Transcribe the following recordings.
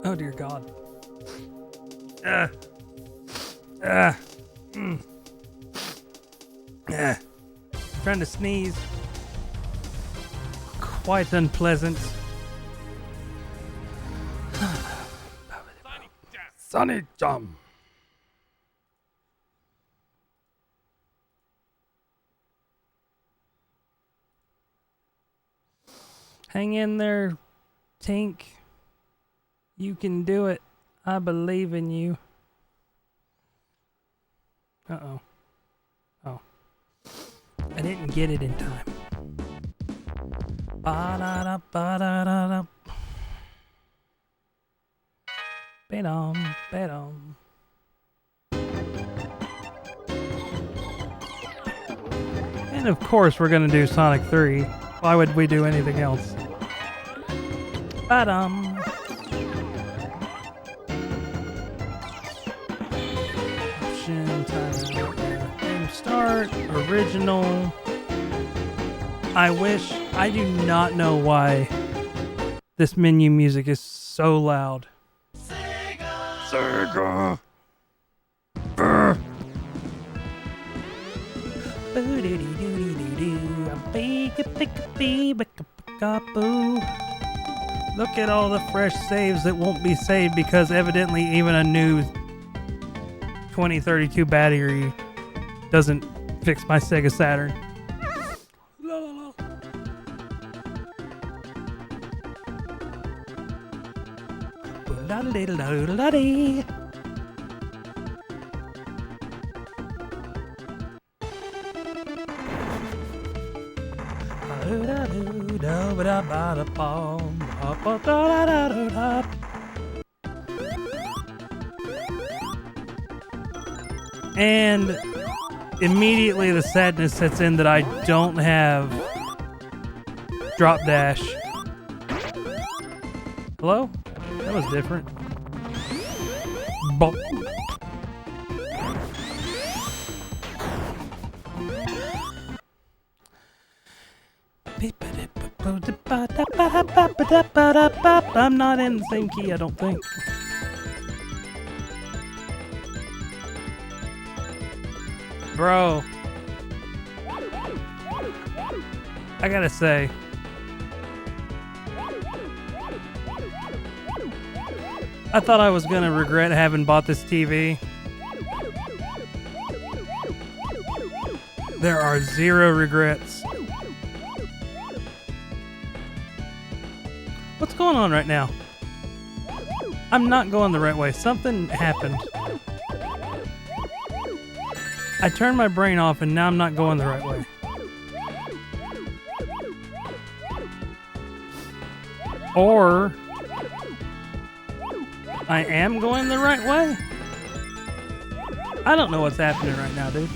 Oh dear God. Trying to sneeze. Quite unpleasant. Sunny Jump. Hang in there, Tink. You can do it. I believe in you. Uh-oh. Oh. I didn't get it in time. Ba-da-da, ba-da-da-da. Ba-dum, ba-dum. And of course we're gonna do Sonic 3. Why would we do anything else? Ba-dum. Game start, original. I do not know why this menu music is so loud. Sega! Look at all the fresh saves that won't be saved because evidently even a new 2032 battery doesn't fix my Sega Saturn. La, la, la. And immediately the sadness sets in that I don't have drop dash. Hello? That was different. Bop. I'm not in the same key, I don't think. Bro, I gotta say, I thought I was gonna regret having bought this TV. There are zero regrets. What's going on right now? I'm not going the right way. Something happened. I turned my brain off and now I'm not going the right way. Or I am going the right way? I don't know what's happening right now, dude.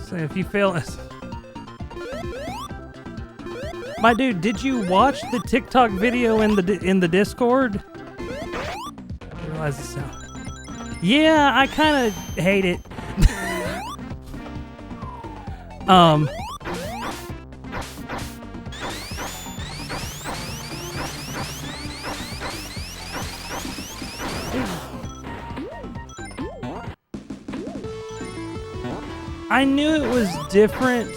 So if you fail us, my dude, did you watch the TikTok video in the Discord? I realize the sound. Yeah, I kind of hate it. I knew it was different,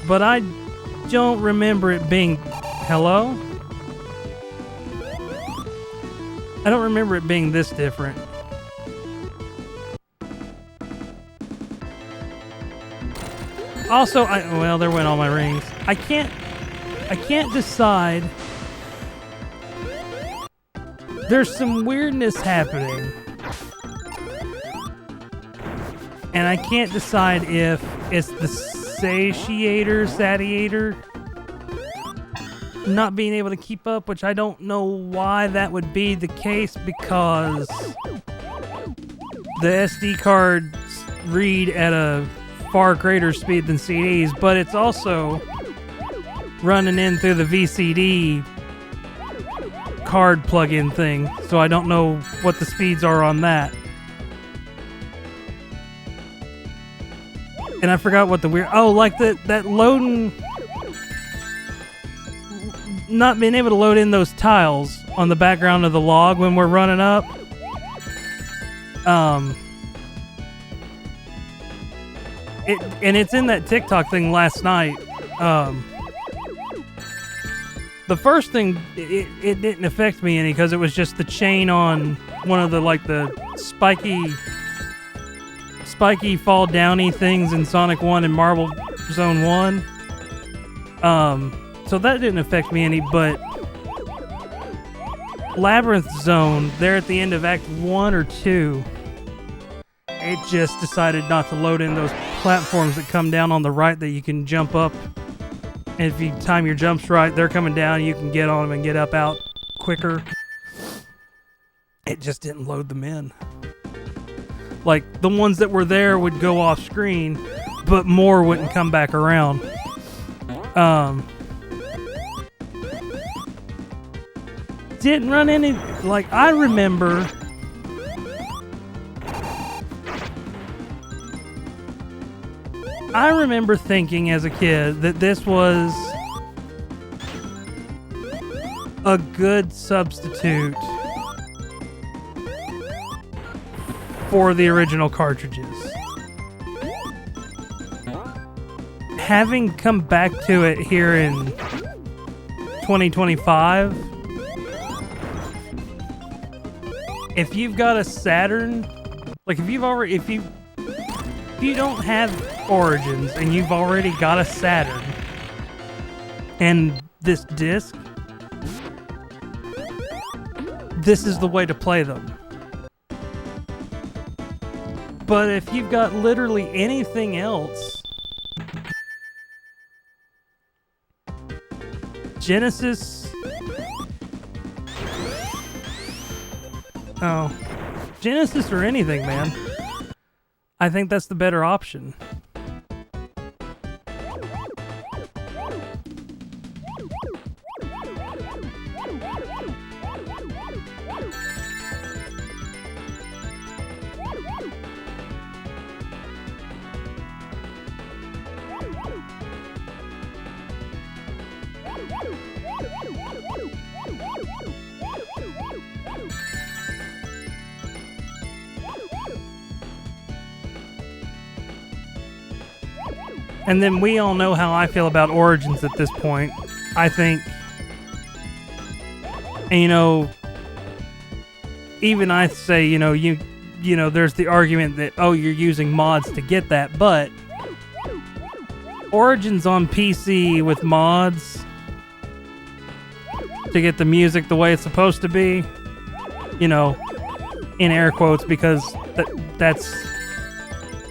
but I don't remember it being... Hello? I don't remember it being this different. Also, well, there went all my rings. I can't decide. There's some weirdness happening. And I can't decide if it's the satiator not being able to keep up, which I don't know why that would be the case because the SD cards read at a far greater speed than CDs, but it's also running in through the VCD card plug-in thing, so I don't know what the speeds are on that. And I forgot what the weird... Oh, like that loading... Not being able to load in those tiles on the background of the log when we're running up. It's in that TikTok thing last night. The first thing, it didn't affect me any because it was just the chain on one of the, like, the spiky fall downy things in Sonic 1 and Marble Zone 1. So that didn't affect me any, but Labyrinth Zone, there at the end of Act 1 or 2, it just decided not to load in those platforms that come down on the right that you can jump up. And if you time your jumps right, they're coming down, you can get on them and get up out quicker. It just didn't load them in. Like, the ones that were there would go off screen, but more wouldn't come back around. Didn't run any... Like, I remember... thinking as a kid that this was a good substitute for the original cartridges. Having come back to it here in 2025, if you've got a Saturn, like if you don't have Origins and you've already got a Saturn and this disc, this is the way to play them. But if you've got literally anything else, Genesis, Genesis or anything, man, I think that's the better option. And then we all know how I feel about Origins at this point. I think, and you know, even I say, you know, there's the argument that, oh, you're using mods to get that, but Origins on PC with mods to get the music the way it's supposed to be, you know, in air quotes, because that's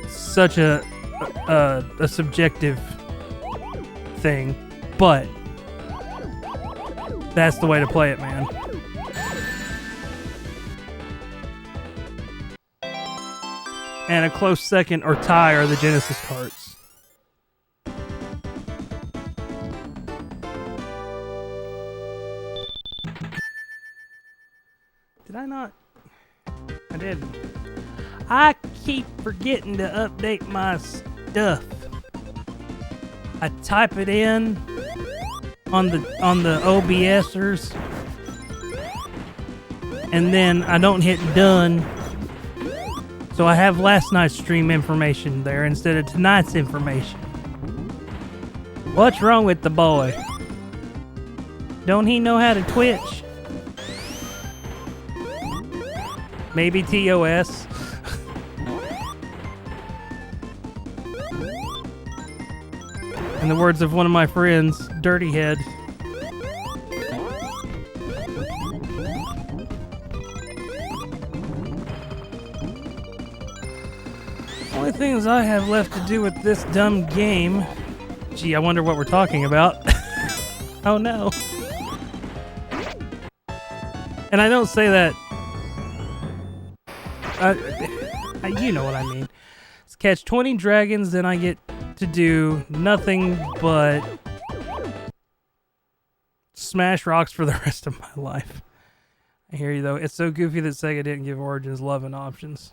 such a subjective thing, but that's the way to play it, man. And a close second or tie are the Genesis carts. Did I not? I didn't. I keep forgetting to update my stuff. I type it in on the OBSers, and then I don't hit done. So I have last night's stream information there instead of tonight's information. What's wrong with the boy? Don't he know how to Twitch? Maybe TOS. In the words of one of my friends, Dirty Head. Only things I have left to do with this dumb game. Gee, I wonder what we're talking about. Oh no. And I don't say that. You know what I mean. catch 20 dragons, then I get to do nothing but smash rocks for the rest of my life. I hear you though. It's so goofy that Sega didn't give Origins love and options.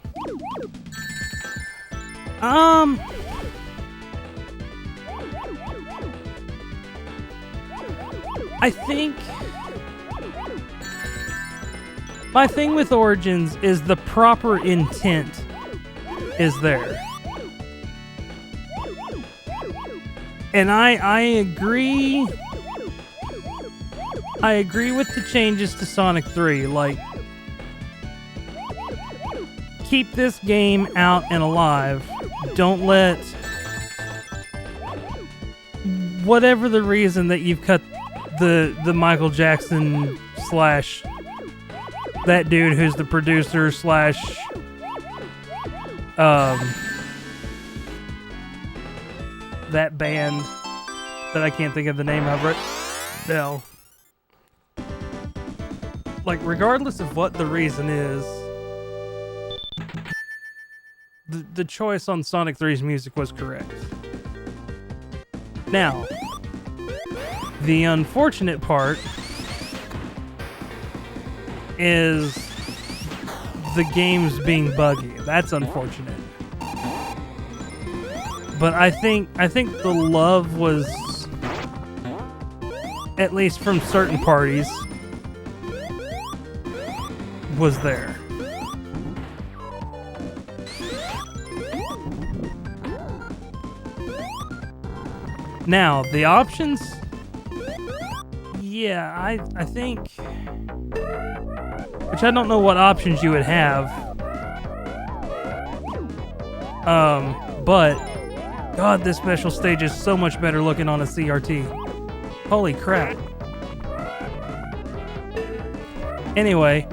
I think my thing with Origins is the proper intent is there. And I agree with the changes to Sonic 3. Like, keep this game out and alive. Don't let whatever the reason that you've cut the Michael Jackson / that dude who's the producer / that band that I can't think of the name of right now. Like, regardless of what the reason is, the choice on Sonic 3's music was correct. Now, the unfortunate part is the games being buggy. That's unfortunate. But I think the love was, at least from certain parties, was there. Now, the options, yeah, I think, which I don't know what options you would have, but God, this special stage is so much better looking on a CRT. Holy crap. Anyway,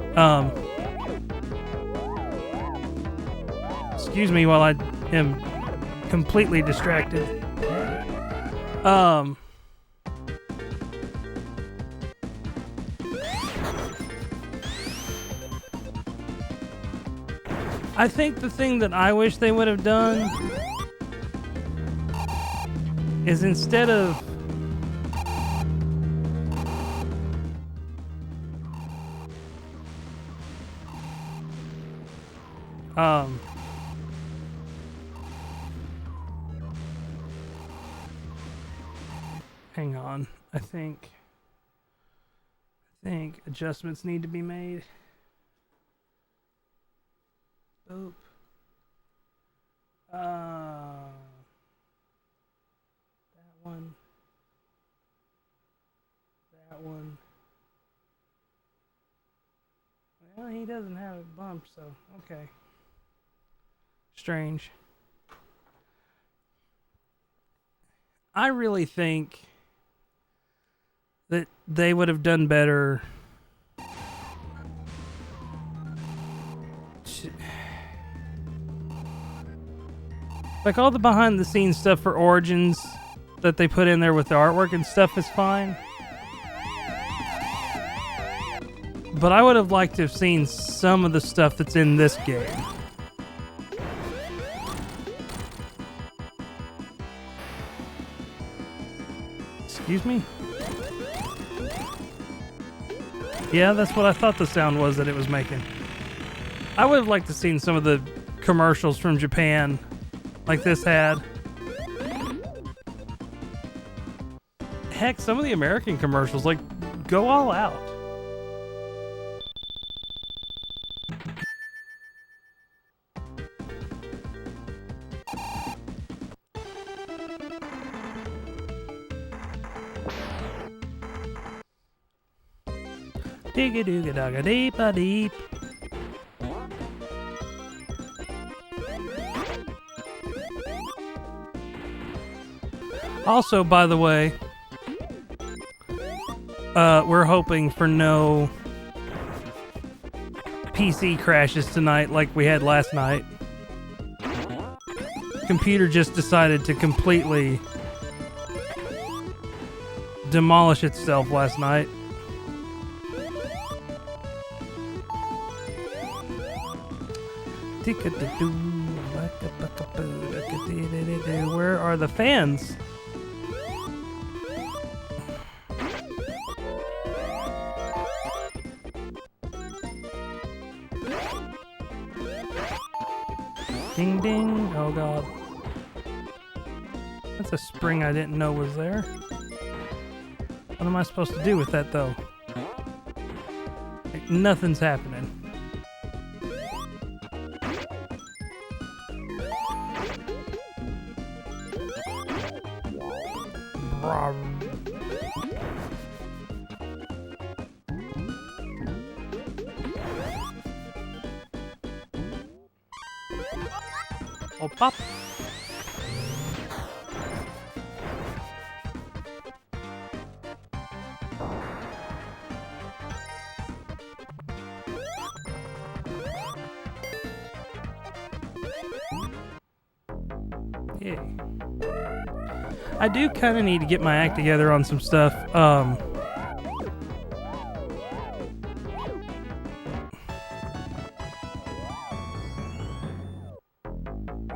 excuse me while I am completely distracted. I think the thing that I wish they would have done is instead of hang on. I think adjustments need to be made. Oop. That one. That one. Well, he doesn't have it bumped, so okay. Strange. I really think that they would have done better. Like, all the behind the scenes stuff for Origins that they put in there with the artwork and stuff is fine. But I would have liked to have seen some of the stuff that's in this game. Excuse me? Yeah, that's what I thought the sound was that it was making. I would have liked to have seen some of the commercials from Japan like this had. Heck, some of the American commercials, like, go all out. Digga-dooga-dogga-deep-a-deep. Also, by the way, we're hoping for no PC crashes tonight like we had last night. Computer just decided to completely demolish itself last night. Where are the fans? Ding ding. Oh god. That's a spring I didn't know was there. What am I supposed to do with that though? Like, nothing's happening. Oh, pop. Yeah. I do kind of need to get my act together on some stuff.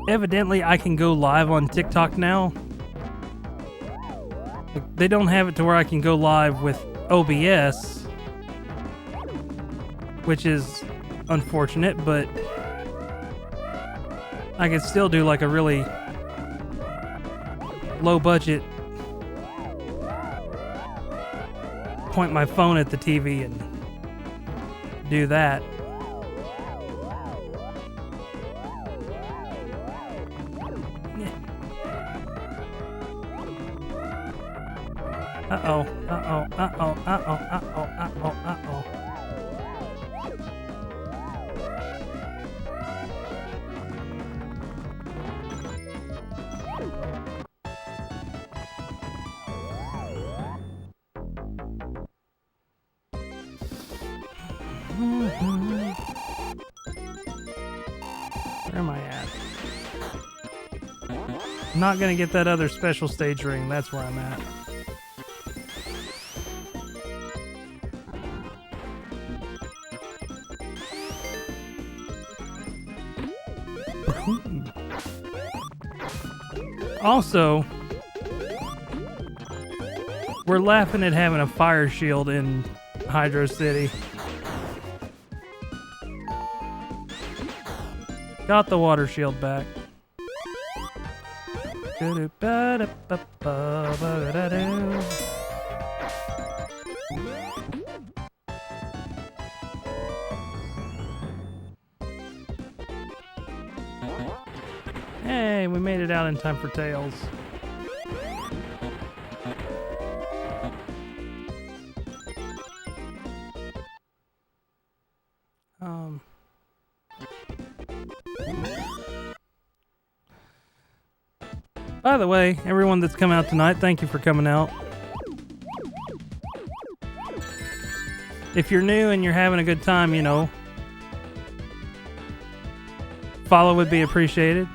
Evidently, I can go live on TikTok now. They don't have it to where I can go live with OBS, which is unfortunate, but I could still do like a really low budget, point my phone at the TV and do that. Uh-oh, uh-oh, uh-oh, uh-oh, uh-oh, uh-oh, uh-oh. Where am I at? I'm not gonna get that other special stage ring, that's where I'm at. Also, we're laughing at having a fire shield in Hydro City. Got the water shield back. Hey, we made it out in time for Tails. By the way, everyone that's come out tonight, thank you for coming out. If you're new and you're having a good time, you know, follow would be appreciated.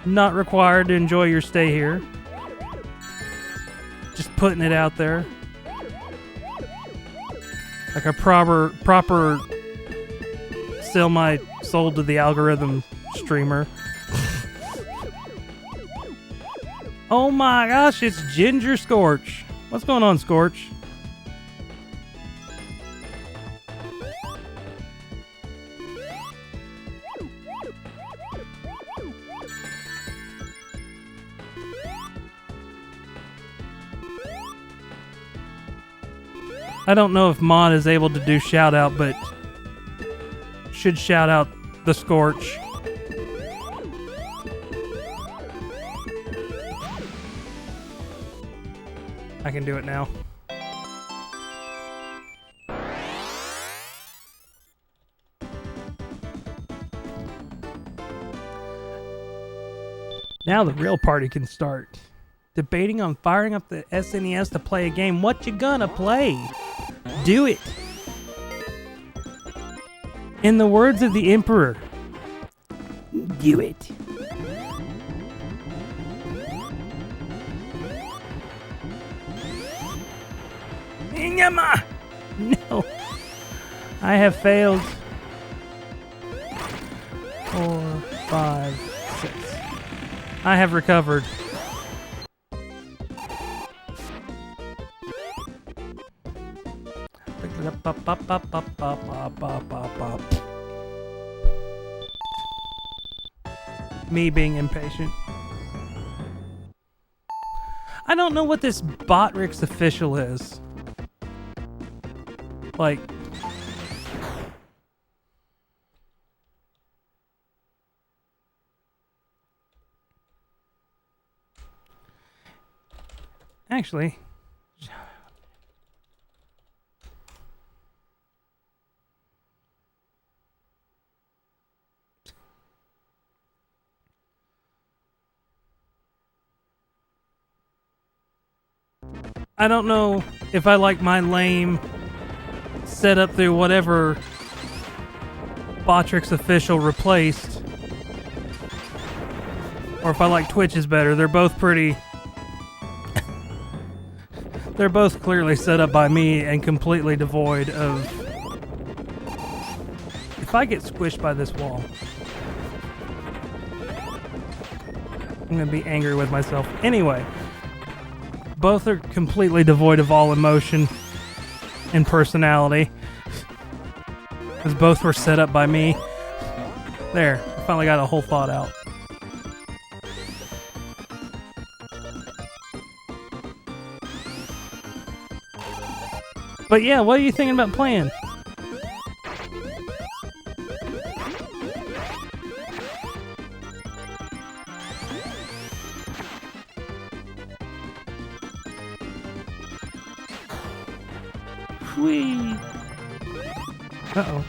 Not required to enjoy your stay here. Just putting it out there. Like a proper sell my soul to the algorithm streamer. Oh my gosh, it's Ginger Scorch. What's going on, Scorch? I don't know if Mod is able to do shout out, but should shout out the Scorch. I can do it now. Now the real party can start. Debating on firing up the SNES to play a game. What you gonna play? Do it. In the words of the Emperor, do it. No, I have failed. 4, 5, 6. I have recovered. Me being impatient. I don't know what this Botrix official is. Like... Actually... I don't know if I like my lame setup through whatever Botrix official replaced, or if I like Twitch's better. They're both pretty... They're both clearly set up by me and completely devoid of... If I get squished by this wall, I'm gonna be angry with myself. Anyway, both are completely devoid of all emotion and personality, because both were set up by me. There, I finally got a whole thought out. But yeah, what are you thinking about playing? Whee! Uh-oh.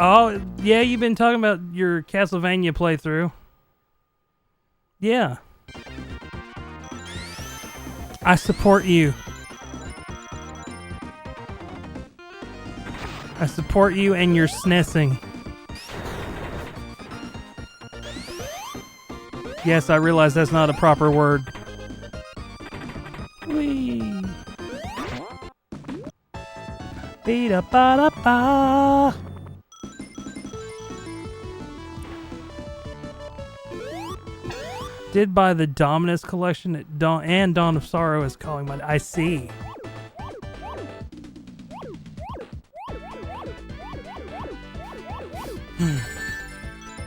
Oh, yeah, you've been talking about your Castlevania playthrough. Yeah. I support you. I support you and your SNESing. Yes, I realize that's not a proper word. Whee! Be-da-ba-da-ba. Did buy the Dominus collection at Dawn of Sorrow is calling my... I see.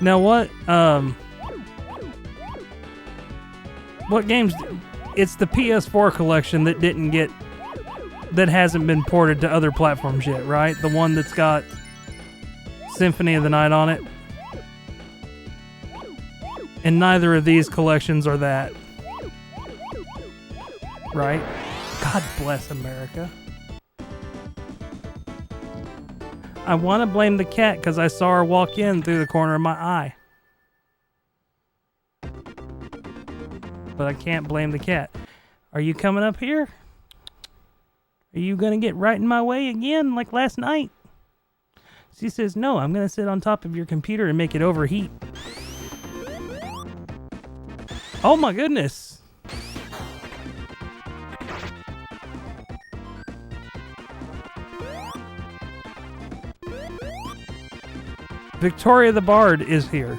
Now what games... It's the PS4 collection that didn't get... That hasn't been ported to other platforms yet, right? The one that's got Symphony of the Night on it. And neither of these collections are that. Right? God bless America. I want to blame the cat because I saw her walk in through the corner of my eye. But I can't blame the cat. Are you coming up here? Are you going to get right in my way again like last night? She says, no, I'm going to sit on top of your computer and make it overheat. Oh my goodness. Victoria the Bard is here.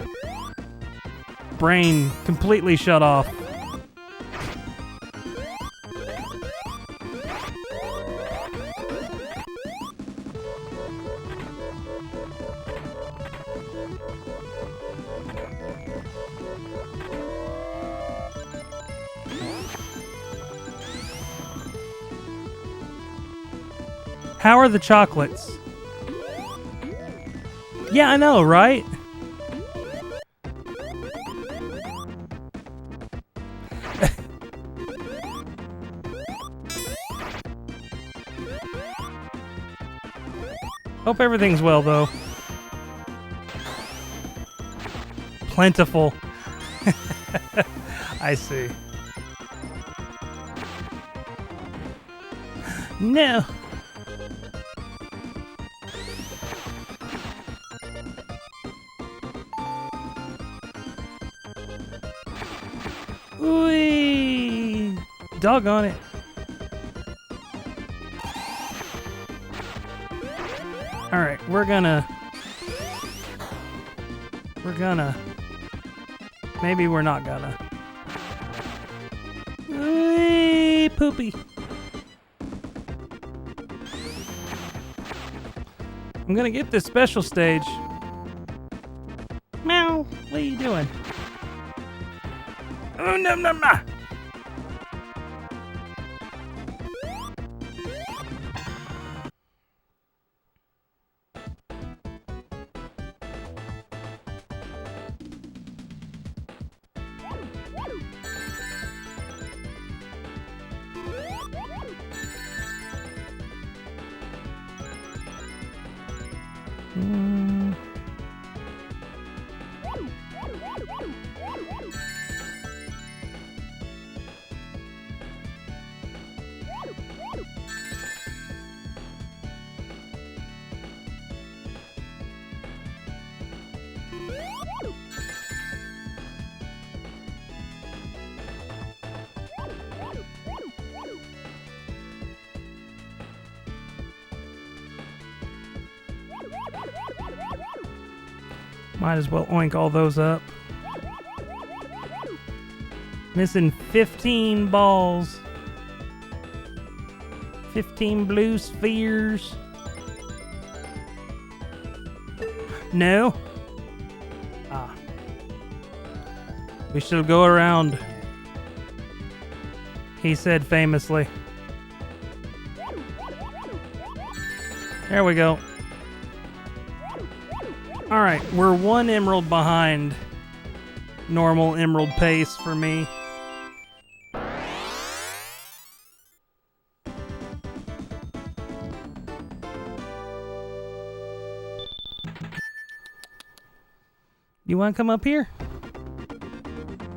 Brain completely shut off. How are the chocolates? Yeah, I know, right? Hope everything's well, though. Plentiful. I see. No. Ooh, doggone it. Alright, we're gonna... Maybe we're not gonna. Ooh, poopy. I'm gonna get this special stage. Meow, what are you doing? Oh, no, no, no. Might as well oink all those up. Missing 15 balls. 15 blue spheres. No? Ah. We shall go around. He said famously. There we go. Alright, we're 1 emerald behind normal emerald pace for me. You want to come up here?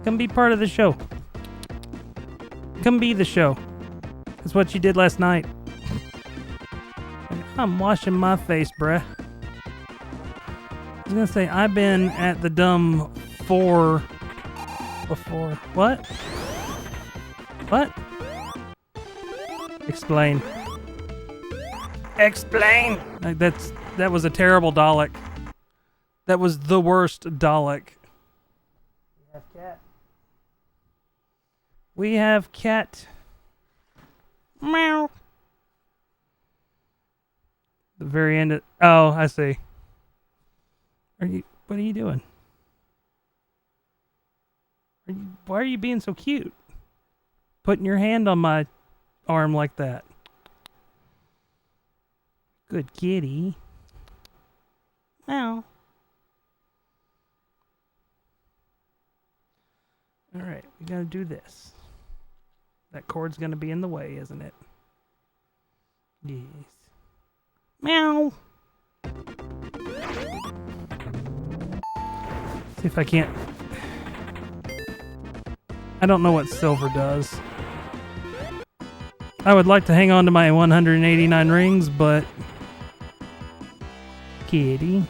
Come be part of the show. Come be the show. That's what you did last night. I'm washing my face, bruh. I was gonna say, I've been at the dumb 4 before. What? What? Explain. Explain! Like that was a terrible Dalek. That was the worst Dalek. We have cat. We have cat. Meow. The very end of... Oh, I see. What are you doing? Why are you being so cute? Putting your hand on my arm like that. Good kitty. Meow. Alright, we gotta do this. That cord's gonna be in the way, isn't it? Yes. Meow. See if I can't... I don't know what silver does. I would like to hang on to my 189 rings, but... Kitty.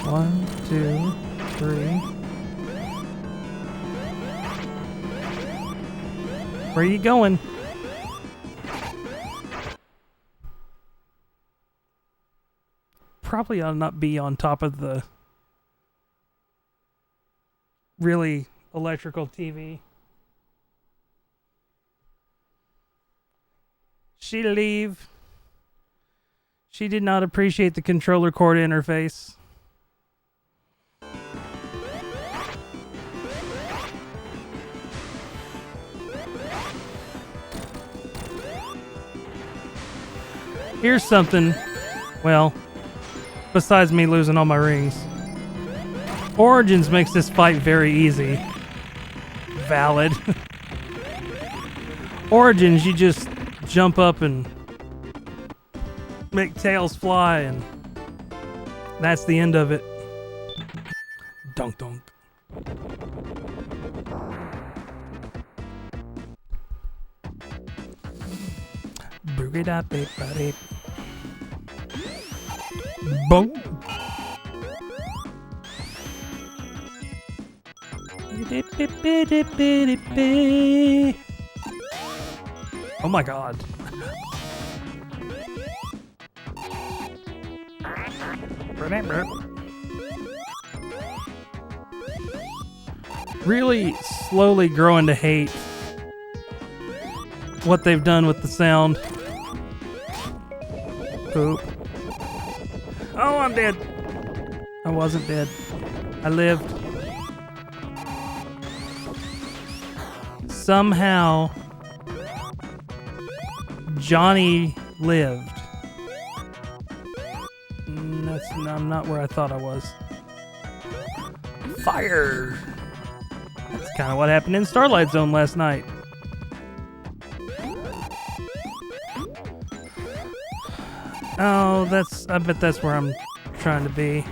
1, 2, 3... Where are you going? Probably ought to not be on top of the really electrical TV. She leave. She did not appreciate the controller cord interface. Here's something, well, besides me losing all my rings. Origins makes this fight very easy. Valid. Origins, you just jump up and make tails fly, and that's the end of it. Dunk dunk. Boom. Oh my god. Really slowly growing to hate what they've done with the sound. Poop. Oh, I'm dead. I wasn't dead. I lived. Somehow, Johnny lived. I'm not where I thought I was. Fire! That's kind of what happened in Starlight Zone last night. Oh, I bet that's where I'm trying to be.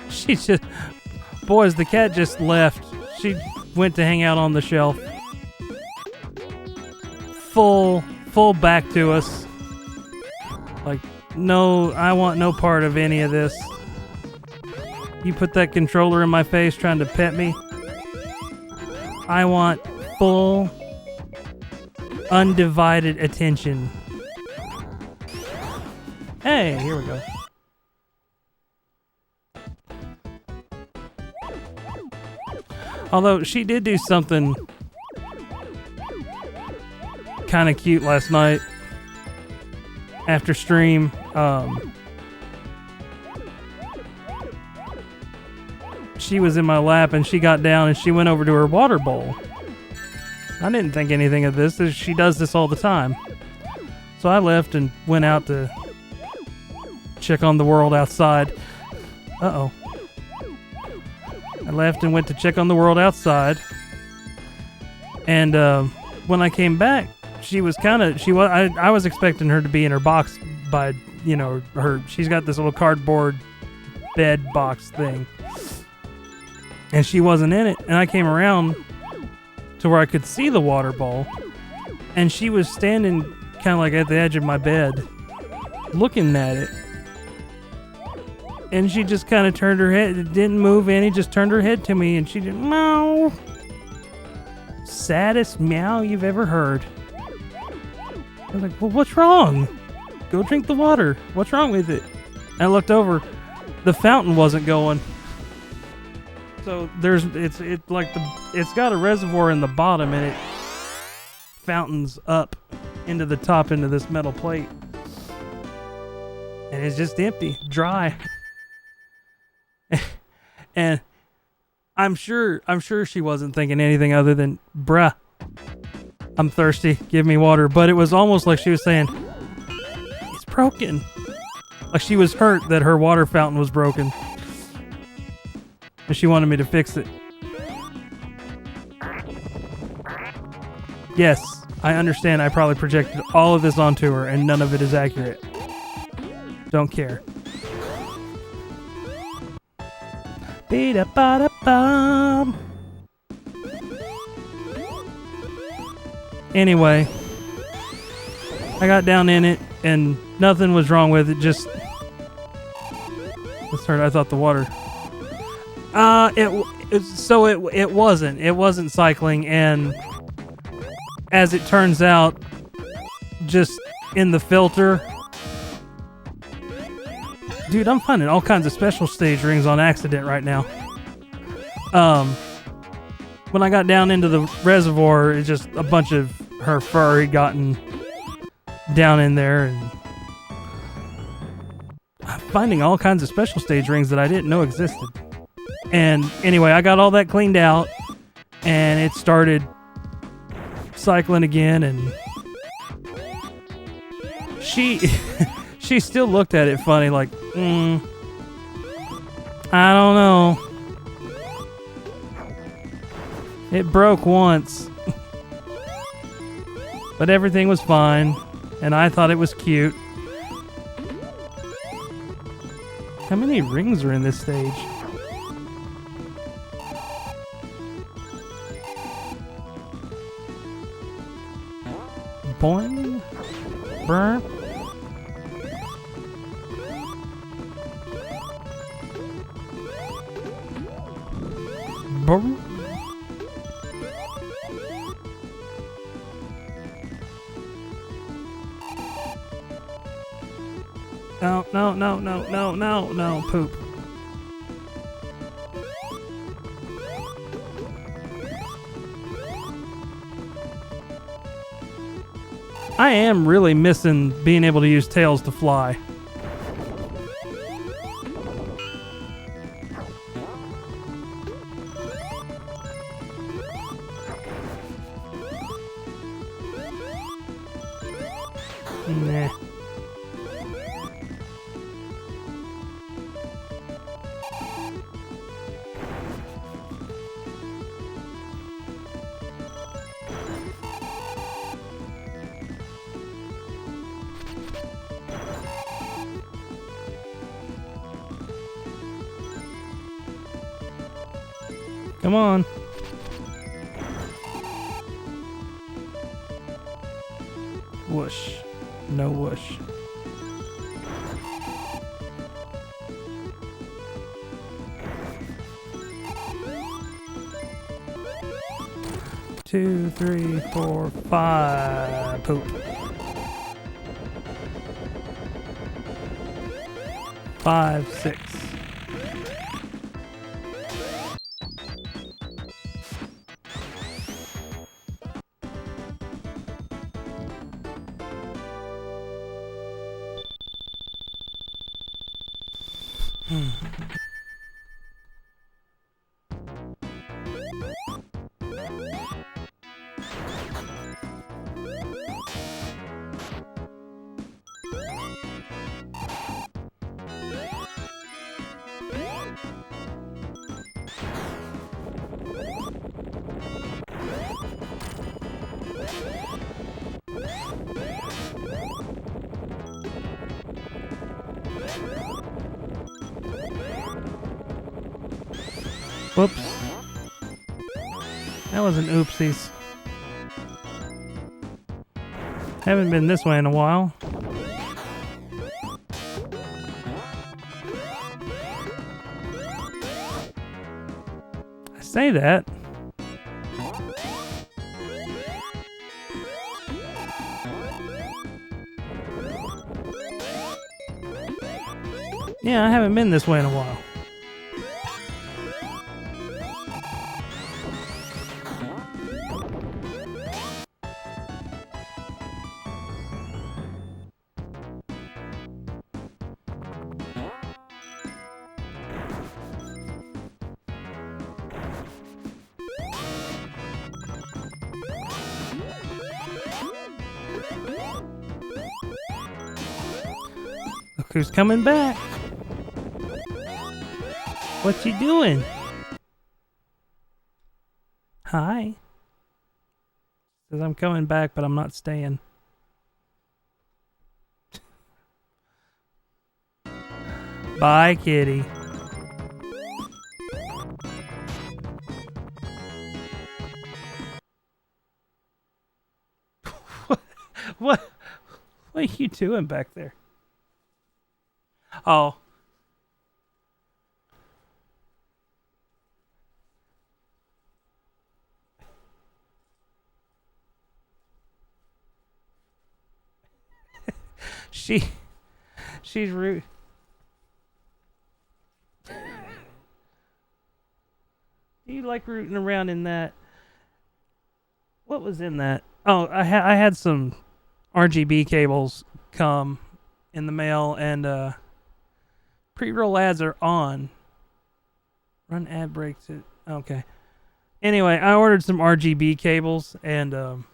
She just... Boys, the cat just left. She went to hang out on the shelf. Full back to us. Like, no, I want no part of any of this. You put that controller in my face trying to pet me. I want full, undivided attention. Hey, here we go. Although she did do something kind of cute last night after stream. She was in my lap and she got down and she went over to her water bowl. I didn't think anything of this. She does this all the time. So I left and went out to check on the world outside. Uh-oh. I left and went to check on the world outside. And when I came back, she was kind of... I was expecting her to be in her box by, you know, she's got this little cardboard bed box thing. And she wasn't in it. And I came around to where I could see the water bowl. And she was standing kind of like at the edge of my bed, looking at it. And she just kind of turned her head. It didn't move any, just turned her head to me. And she did meow. Saddest meow you've ever heard. I was like, well, what's wrong? Go drink the water. What's wrong with it? And I looked over. The fountain wasn't going. So it's got a reservoir in the bottom and it fountains up into the top into this metal plate. And it's just empty, dry. And I'm sure she wasn't thinking anything other than, bruh, I'm thirsty, give me water. But it was almost like she was saying, it's broken. Like she was hurt that her water fountain was broken. And she wanted me to fix it. Yes, I understand I probably projected all of this onto her and none of it is accurate. Don't care. Be-da-ba-da-bum. Anyway, I got down in it and nothing was wrong with it. Just I thought the water. It wasn't cycling, and as it turns out, just in the filter. Dude, I'm finding all kinds of special stage rings on accident right now. When I got down into the reservoir, it's just a bunch of her fur had gotten down in there, and I'm finding all kinds of special stage rings that I didn't know existed. And anyway, I got all that cleaned out, and it started cycling again, and she still looked at it funny, like, I don't know. It broke once. But everything was fine, and I thought it was cute. How many rings are in this stage? Boing. Burn. Brr. No, no, no, no, no, no, no, poop. I am really missing being able to use tails to fly. Nah. Come on. Whoosh. No whoosh. Two, three, four, five. Poop. 5, 6. Whoops. That was an oopsies. Haven't been this way in a while. I say that. Yeah, I haven't been this way in a while. Look who's coming back. What you doing? Hi. Says I'm coming back, but I'm not staying. Bye, kitty. What are you doing back there? Oh. She's rude. Do you like rooting around in that? What was in that? Oh, I had some RGB cables come in the mail, and pre-roll ads are on. Run ad breaks it. Okay. Anyway, I ordered some RGB cables, and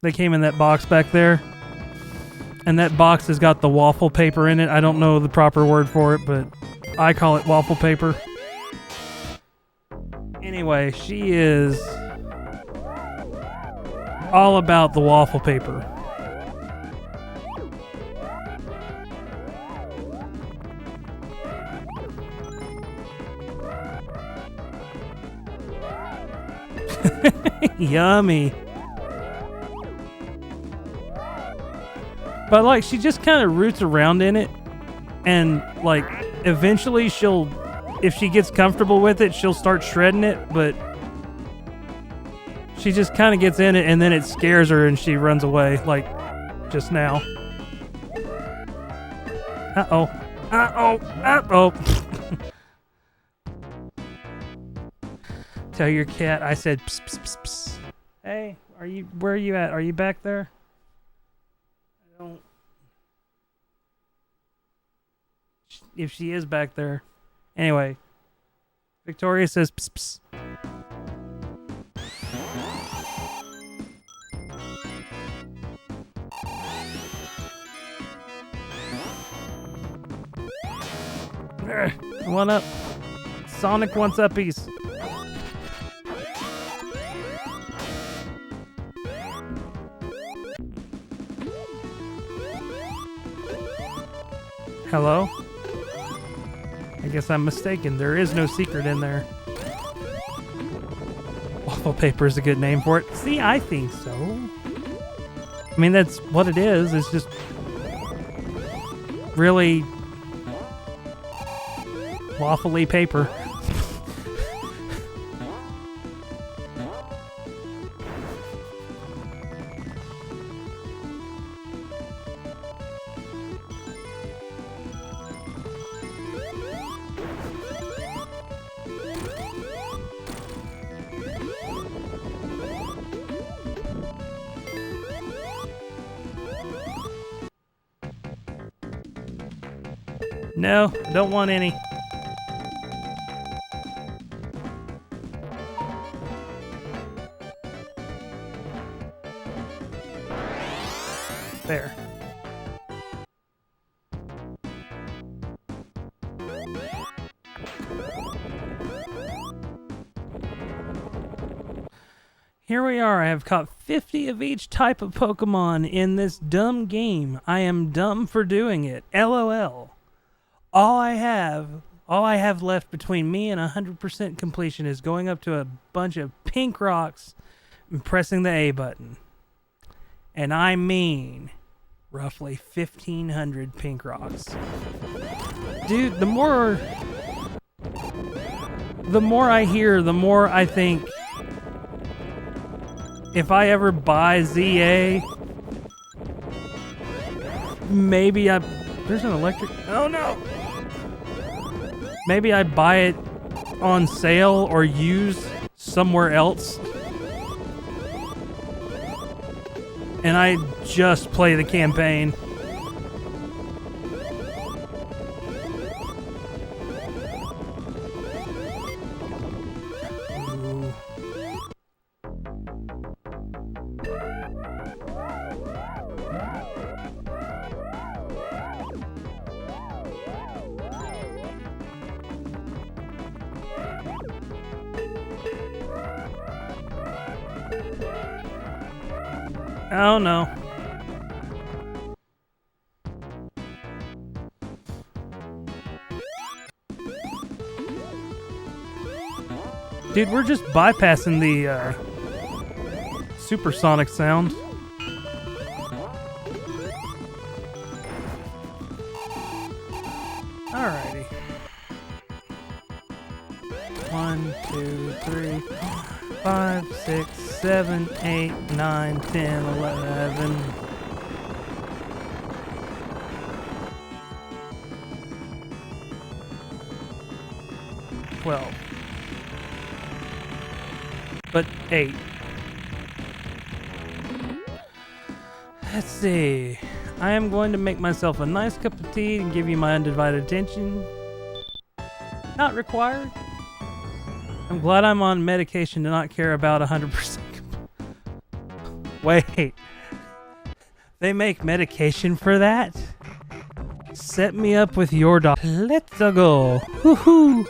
they came in that box back there. And that box has got the waffle paper in it. I don't know the proper word for it, but I call it waffle paper. Anyway, she is all about the waffle paper. Yummy. But like, she just kind of roots around in it, and like eventually she'll if she gets comfortable with it, she'll start shredding it, but she just kind of gets in it and then it scares her and she runs away, like just now. Uh-oh. Uh-oh. Uh-oh. Tell your cat I said psst, psst, psst, psst. Hey, where are you at? Are you back there? I don't... If she is back there. Anyway. Victoria says psst, psst. One up. Sonic wants uppies. Hello? I guess I'm mistaken. There is no secret in there. Waffle paper is a good name for it. See, I think so. I mean, that's what it is. It's just really waffly paper. No, don't want any. There. Here we are. I have caught 50 of each type of Pokemon in this dumb game. I am dumb for doing it. LOL. All I have left between me and 100% completion is going up to a bunch of pink rocks and pressing the A button. And I mean roughly 1,500 pink rocks. Dude, the more I hear, the more I think if I ever buy ZA, maybe there's an electric... Oh no! Maybe I buy it on sale or used somewhere else. And I just play the campaign. Ooh. Oh no. Dude, we're just bypassing the supersonic sound. Alrighty. 1, 2, 3, 5, 6, 7, 8, 9, 10, 11. But 8. Let's see. I am going to make myself a nice cup of tea and give you my undivided attention. Not required. I'm glad I'm on medication to not care about 100%. Wait. They make medication for that? Set me up with your doctor. Let's go. Woohoo!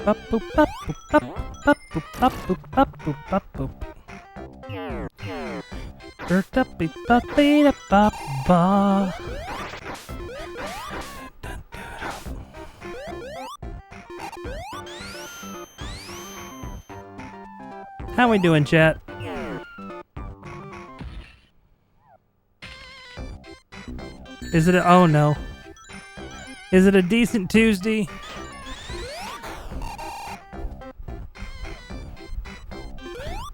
Bop boop bop boop bop bop boop bop boop bop boop bop boop. Bop bop bop bop bop. How we doing, chat? Is it a... Oh, no. Is it a decent Tuesday?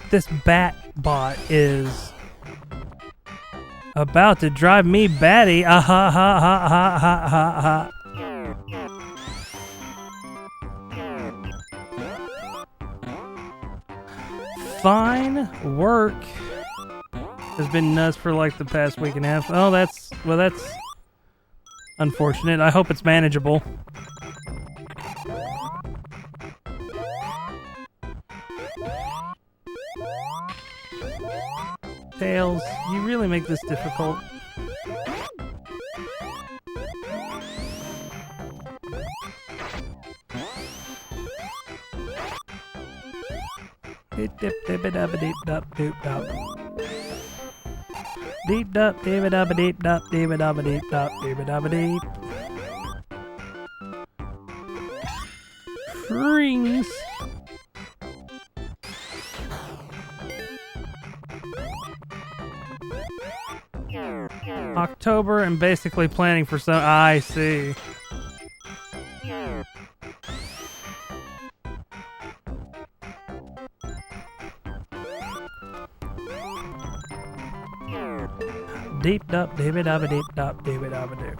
This bat bot is about to drive me batty. Ah ha ha ha ha ha ha ha. Fine work has been nuts for like the past week and a half. Oh, that's unfortunate. I hope it's manageable. Tails, you really make this difficult. Deep dip dip it up deep dup doop dup. Deep dup deep it up deep dup deep it up deep dup deep it up deep. Rings. October and basically planning for some. I see. Deep dup, deep up, deep dup, deep up, deep.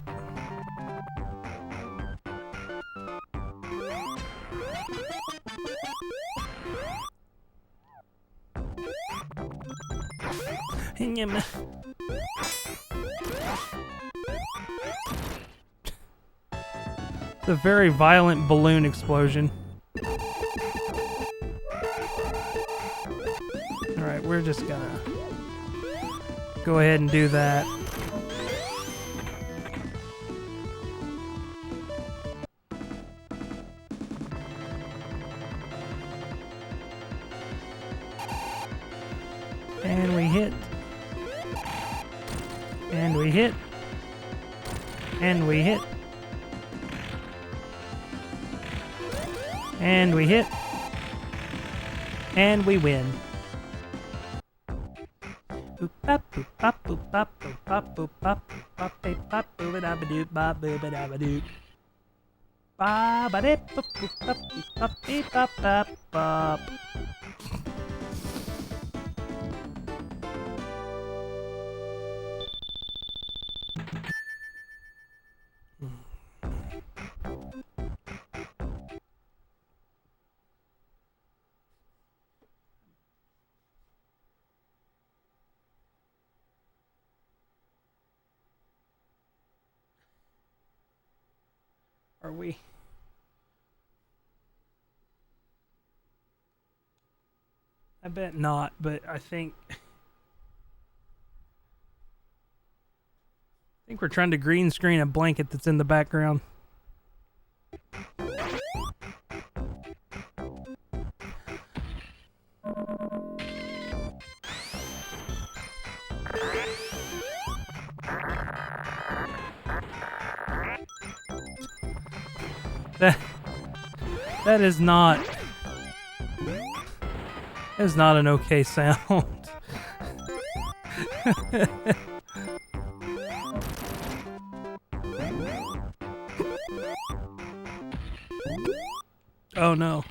It's a very violent balloon explosion. Alright, we're just gonna go ahead and do that. And we hit. And we hit. And we hit. And we hit. And we win. Boop bop boop bop boop bop boop bop boop bop bop beep bop booba dabba doop bop booba dabba doop. Ba ba dip boop boop bop beep bop beep bop bop bop. Are we? I bet not, but I think we're trying to green screen a blanket that's in the background. That is not an okay sound. Oh no.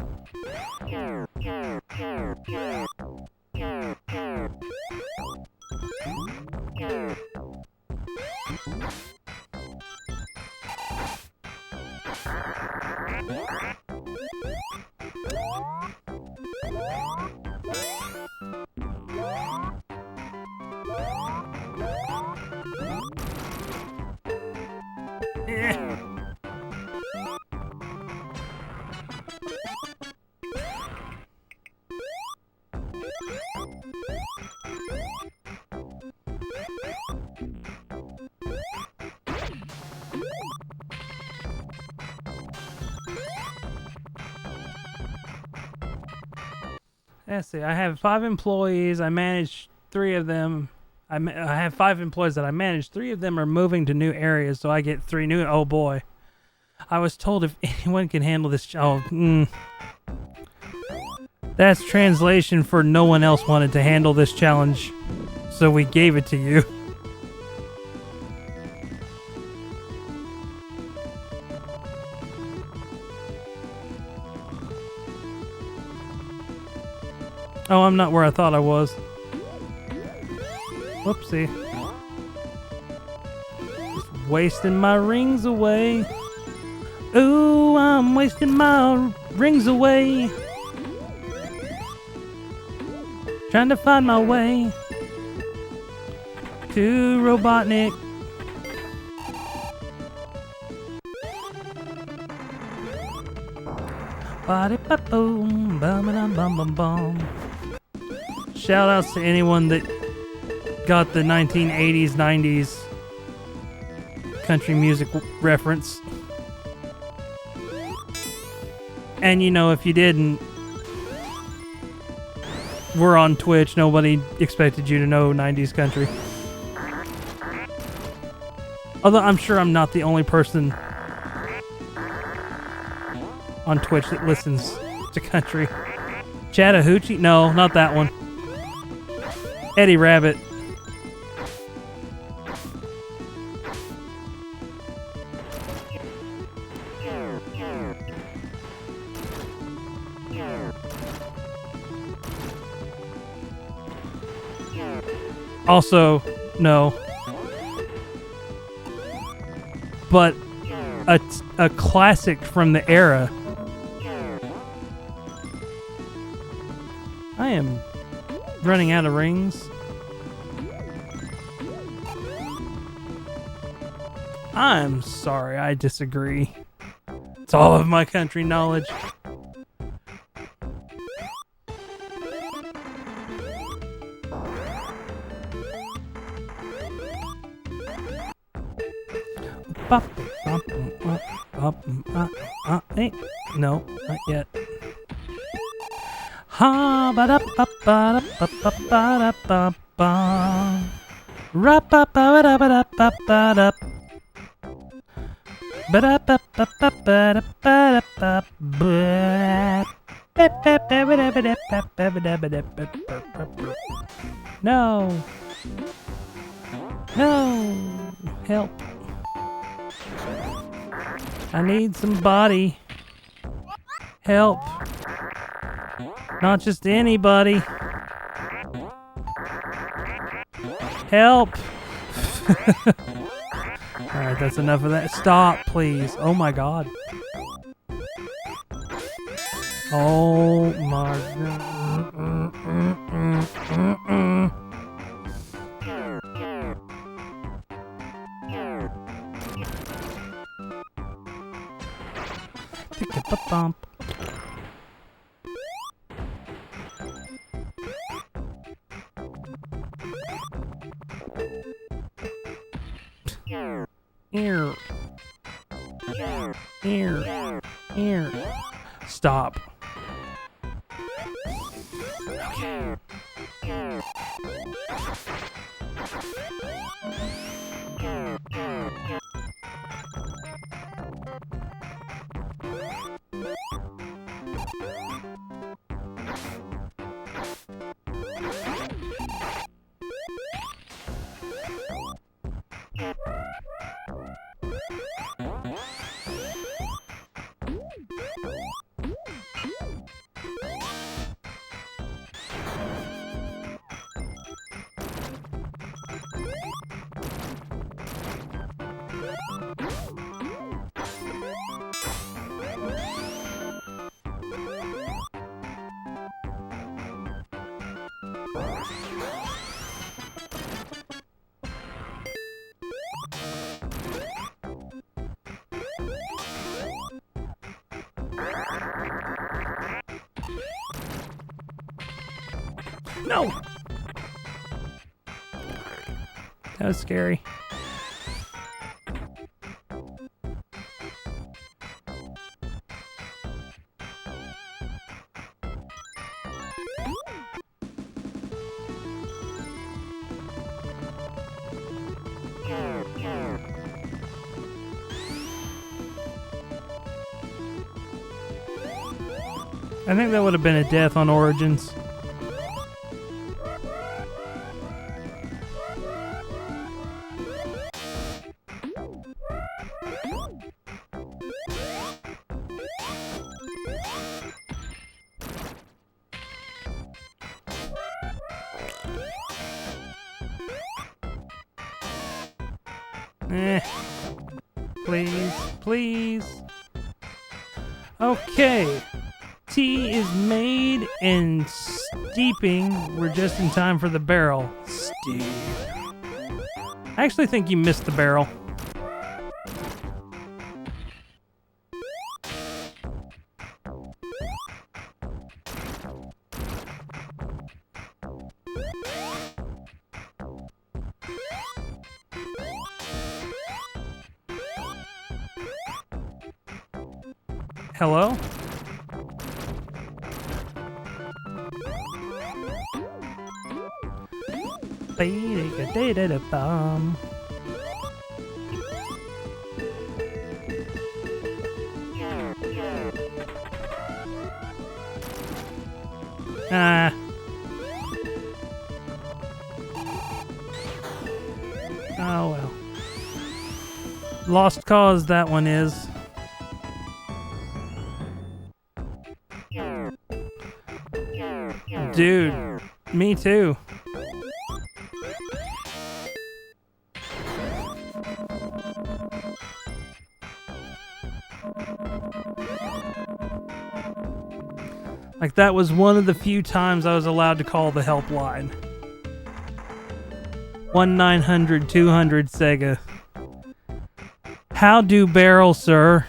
Let's see, I have 5 employees. I manage 3 of them. I have 5 employees that I manage. 3 of them are moving to new areas, so I get 3 new. Oh boy. I was told if anyone can handle this. That's translation for no one else wanted to handle this challenge, so we gave it to you. Oh, I'm not where I thought I was. Whoopsie. Just wasting my rings away. Ooh, I'm wasting my rings away. Trying to find my way to Robotnik. Ba-de-ba-boom, bum-ba-dum-bum-bum-bum. Shout outs to anyone that got the 1980s, 90s country music reference. And you know, if you didn't, we're on Twitch. Nobody expected you to know 90s country. Although I'm sure I'm not the only person on Twitch that listens to country. Chattahoochee? No, not that one. Eddie Rabbit. Also, no. But a classic from the era. I am running out of rings. I'm sorry, I disagree. It's all of my country knowledge. No, not yet. Ha ba da ba ba da ba ba ba da ba ba. Ra ba ba da ba da ba ba da. Ba da ba ba ba ba da ba da ba ba. No. No. Help. I need somebody. Help. Not just anybody. Help. Alright, that's enough of that. Stop, please. Oh my god. Oh my god. Bump. Ear. Ear. Ear. Stop. Okay. No! That was scary. I think that would have been a death on Origins. Please, please. Okay. Tea is made and steeping. We're just in time for the barrel. Steep. I actually think you missed the barrel. Hello? Ba-da-da-da-da-bum. Ah. Oh well. Lost cause that one is. Dude, me too. Like, that was one of the few times I was allowed to call the helpline. 1-900-200 Sega. How do barrel, sir?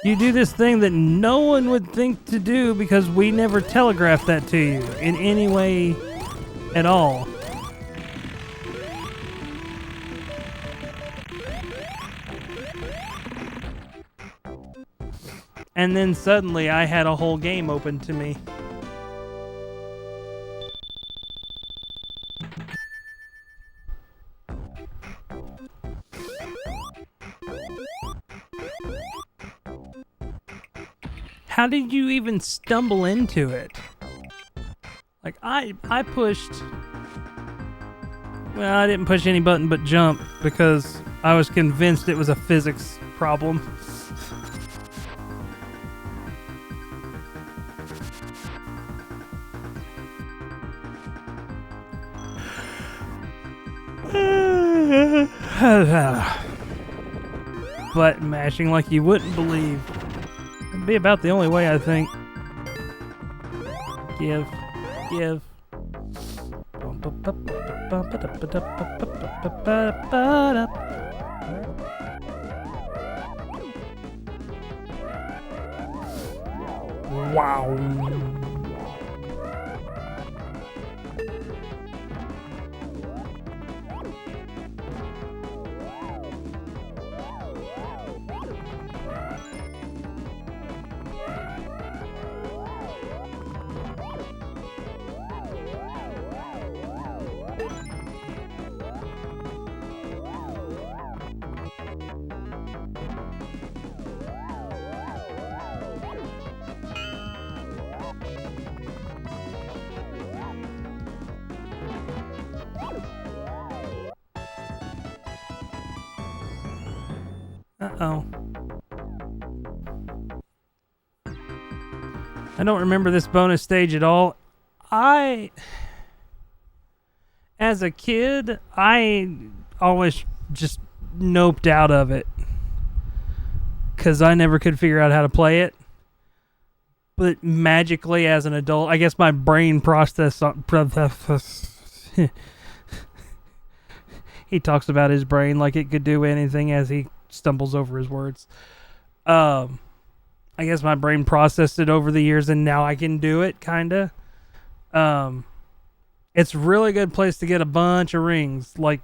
You do this thing that no one would think to do because we never telegraphed that to you in any way at all. And then suddenly I had a whole game open to me. How did you even stumble into it? Like, I pushed... Well, I didn't push any button but jump because I was convinced it was a physics problem. Button mashing like you wouldn't believe. It'd be about the only way, I think. Give. Wow. Uh-oh. I don't remember this bonus stage at all. As a kid, I always just noped out of it. Because I never could figure out how to play it. But magically, as an adult, I guess my brain processed... He talks about his brain like it could do anything as he stumbles over his words. I guess my brain processed it over the years and now I can do it, kinda. It's a really good place to get a bunch of rings, like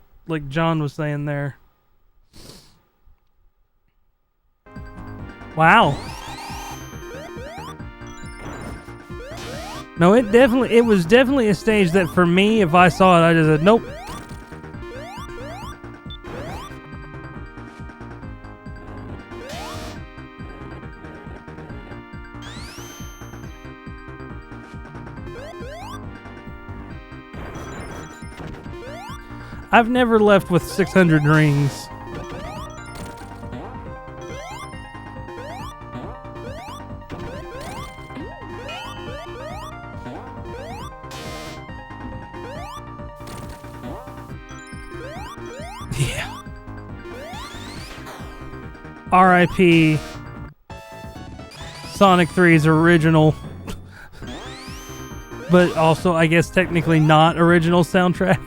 John was saying there. Wow. No, it was definitely a stage that for me, if I saw it, I just said, nope. I've never left with 600 rings. Yeah. R.I.P. Sonic 3's original, but also, I guess, technically not original soundtrack.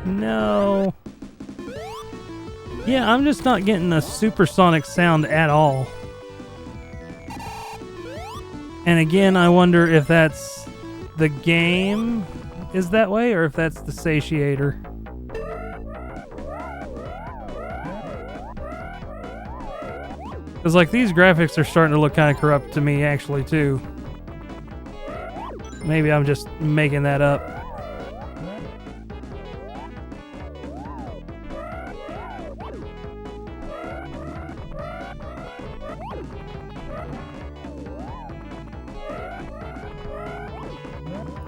No. Yeah, I'm just not getting a supersonic sound at all. And again, I wonder if that's the game is that way or if that's the satiator. Because like these graphics are starting to look kind of corrupt to me actually too. Maybe I'm just making that up.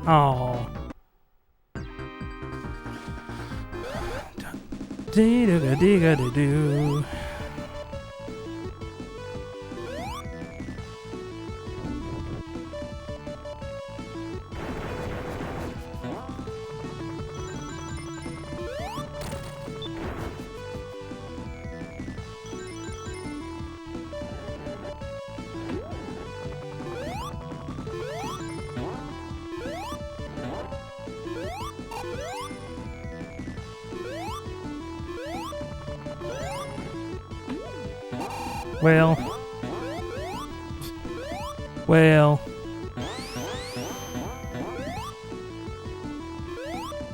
Oh. Dee-da-da-dee-ga-da-doo. Well,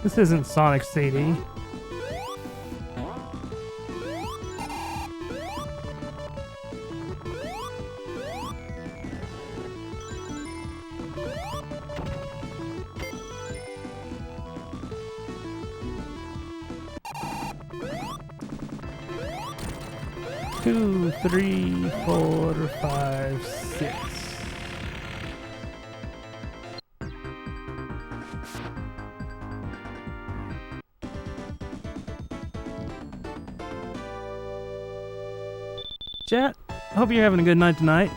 this isn't Sonic CD. Two, three, 4, 5, 6. Chat, hope you're having a good night tonight.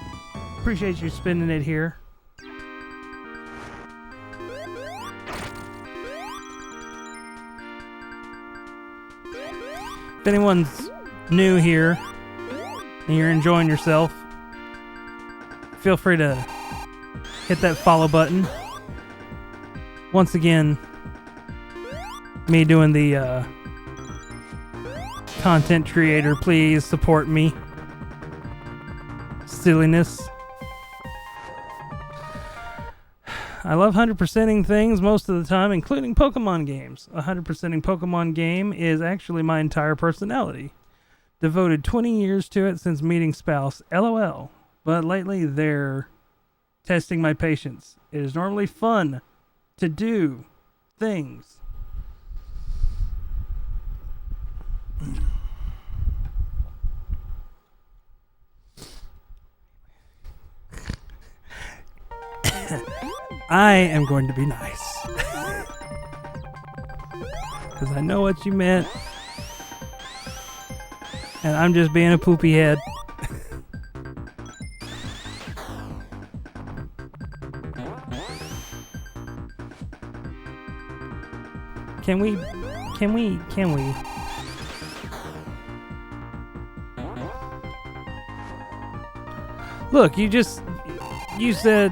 Appreciate you spending it here. If anyone's new here and you're enjoying yourself, feel free to hit that follow button. Once again, me doing the content creator, please support me. Silliness. I love 100%ing things most of the time, including Pokemon games. 100%ing Pokemon game is actually my entire personality. Devoted 20 years to it since meeting spouse. LOL. But lately they're testing my patience. It is normally fun to do things. I am going to be nice. Because I know what you meant. And I'm just being a poopy head. Can we? Look, you said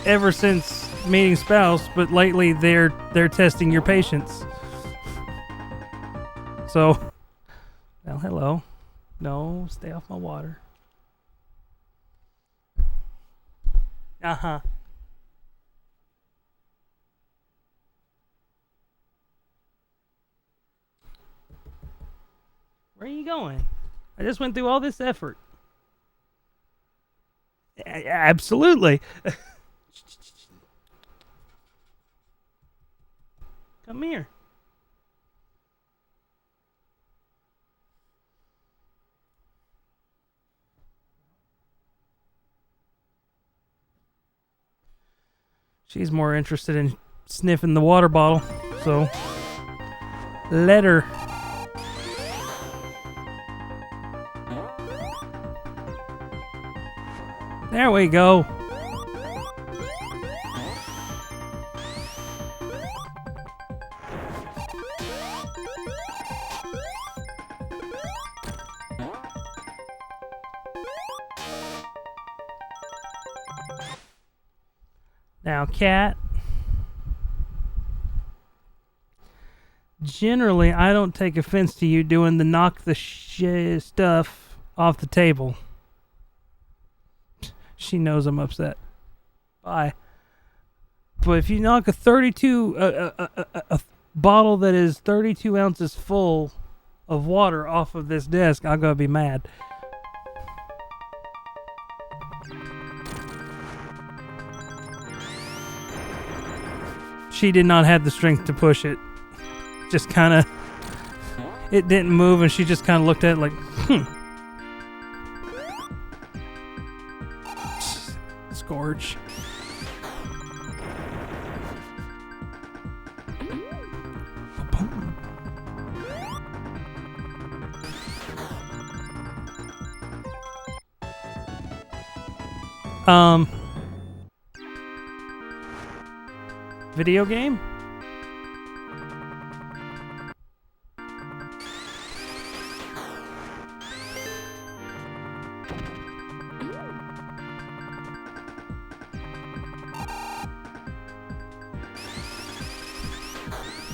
ever since meeting spouse, but lately they're testing your patience. So, well, hello. No, stay off my water. Uh-huh. Where are you going? I just went through all this effort. Absolutely. Come here. She's more interested in sniffing the water bottle, so let her. There we go. Now, cat. Generally, I don't take offense to you doing the knock the stuff off the table. She knows I'm upset. Bye. But if you knock a 32 a bottle that is 32 ounces full of water off of this desk, I'm gonna be mad. She did not have the strength to push it. Just kind of, it didn't move, and she just kind of looked at it like, Scourge. Video game?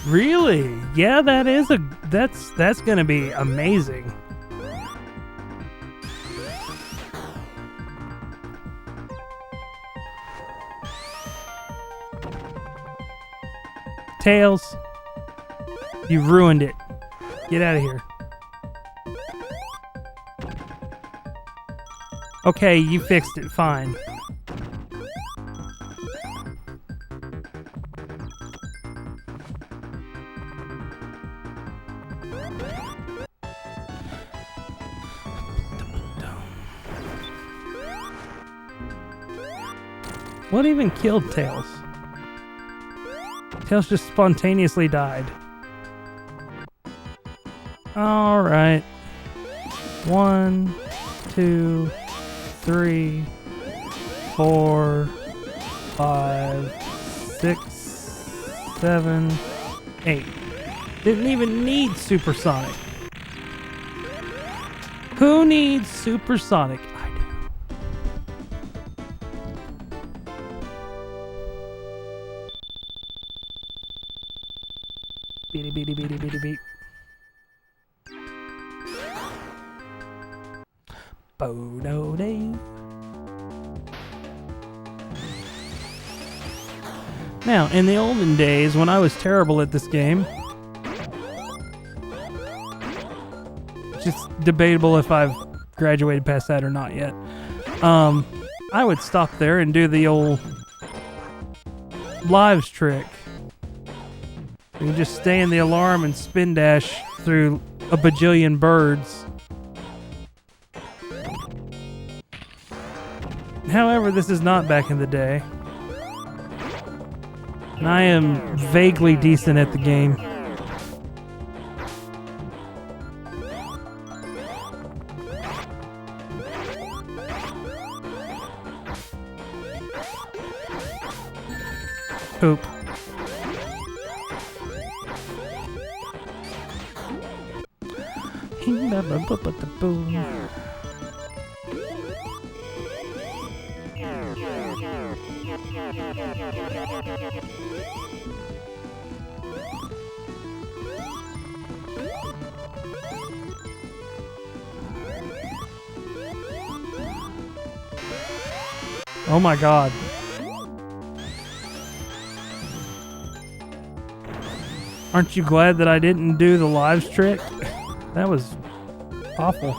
Really? Yeah, that's gonna be amazing. Tails, you ruined it. Get out of here. Okay, you fixed it. Fine. What even killed Tails? Tails just spontaneously died. Alright. 1, 2, 3, 4, 5, 6, 7, 8. Didn't even need supersonic. Who needs supersonic? I do. Beady beady beady beady beat. Bodo day. Now, in the olden days, when I was terrible at this game, just debatable if I've graduated past that or not yet, I would stop there and do the old lives trick. You can just stay in the alarm and spin dash through a bajillion birds. However, this is not back in the day. And I am vaguely decent at the game. Poop. Oh my god. Aren't you glad that I didn't do the lives trick? That was awful.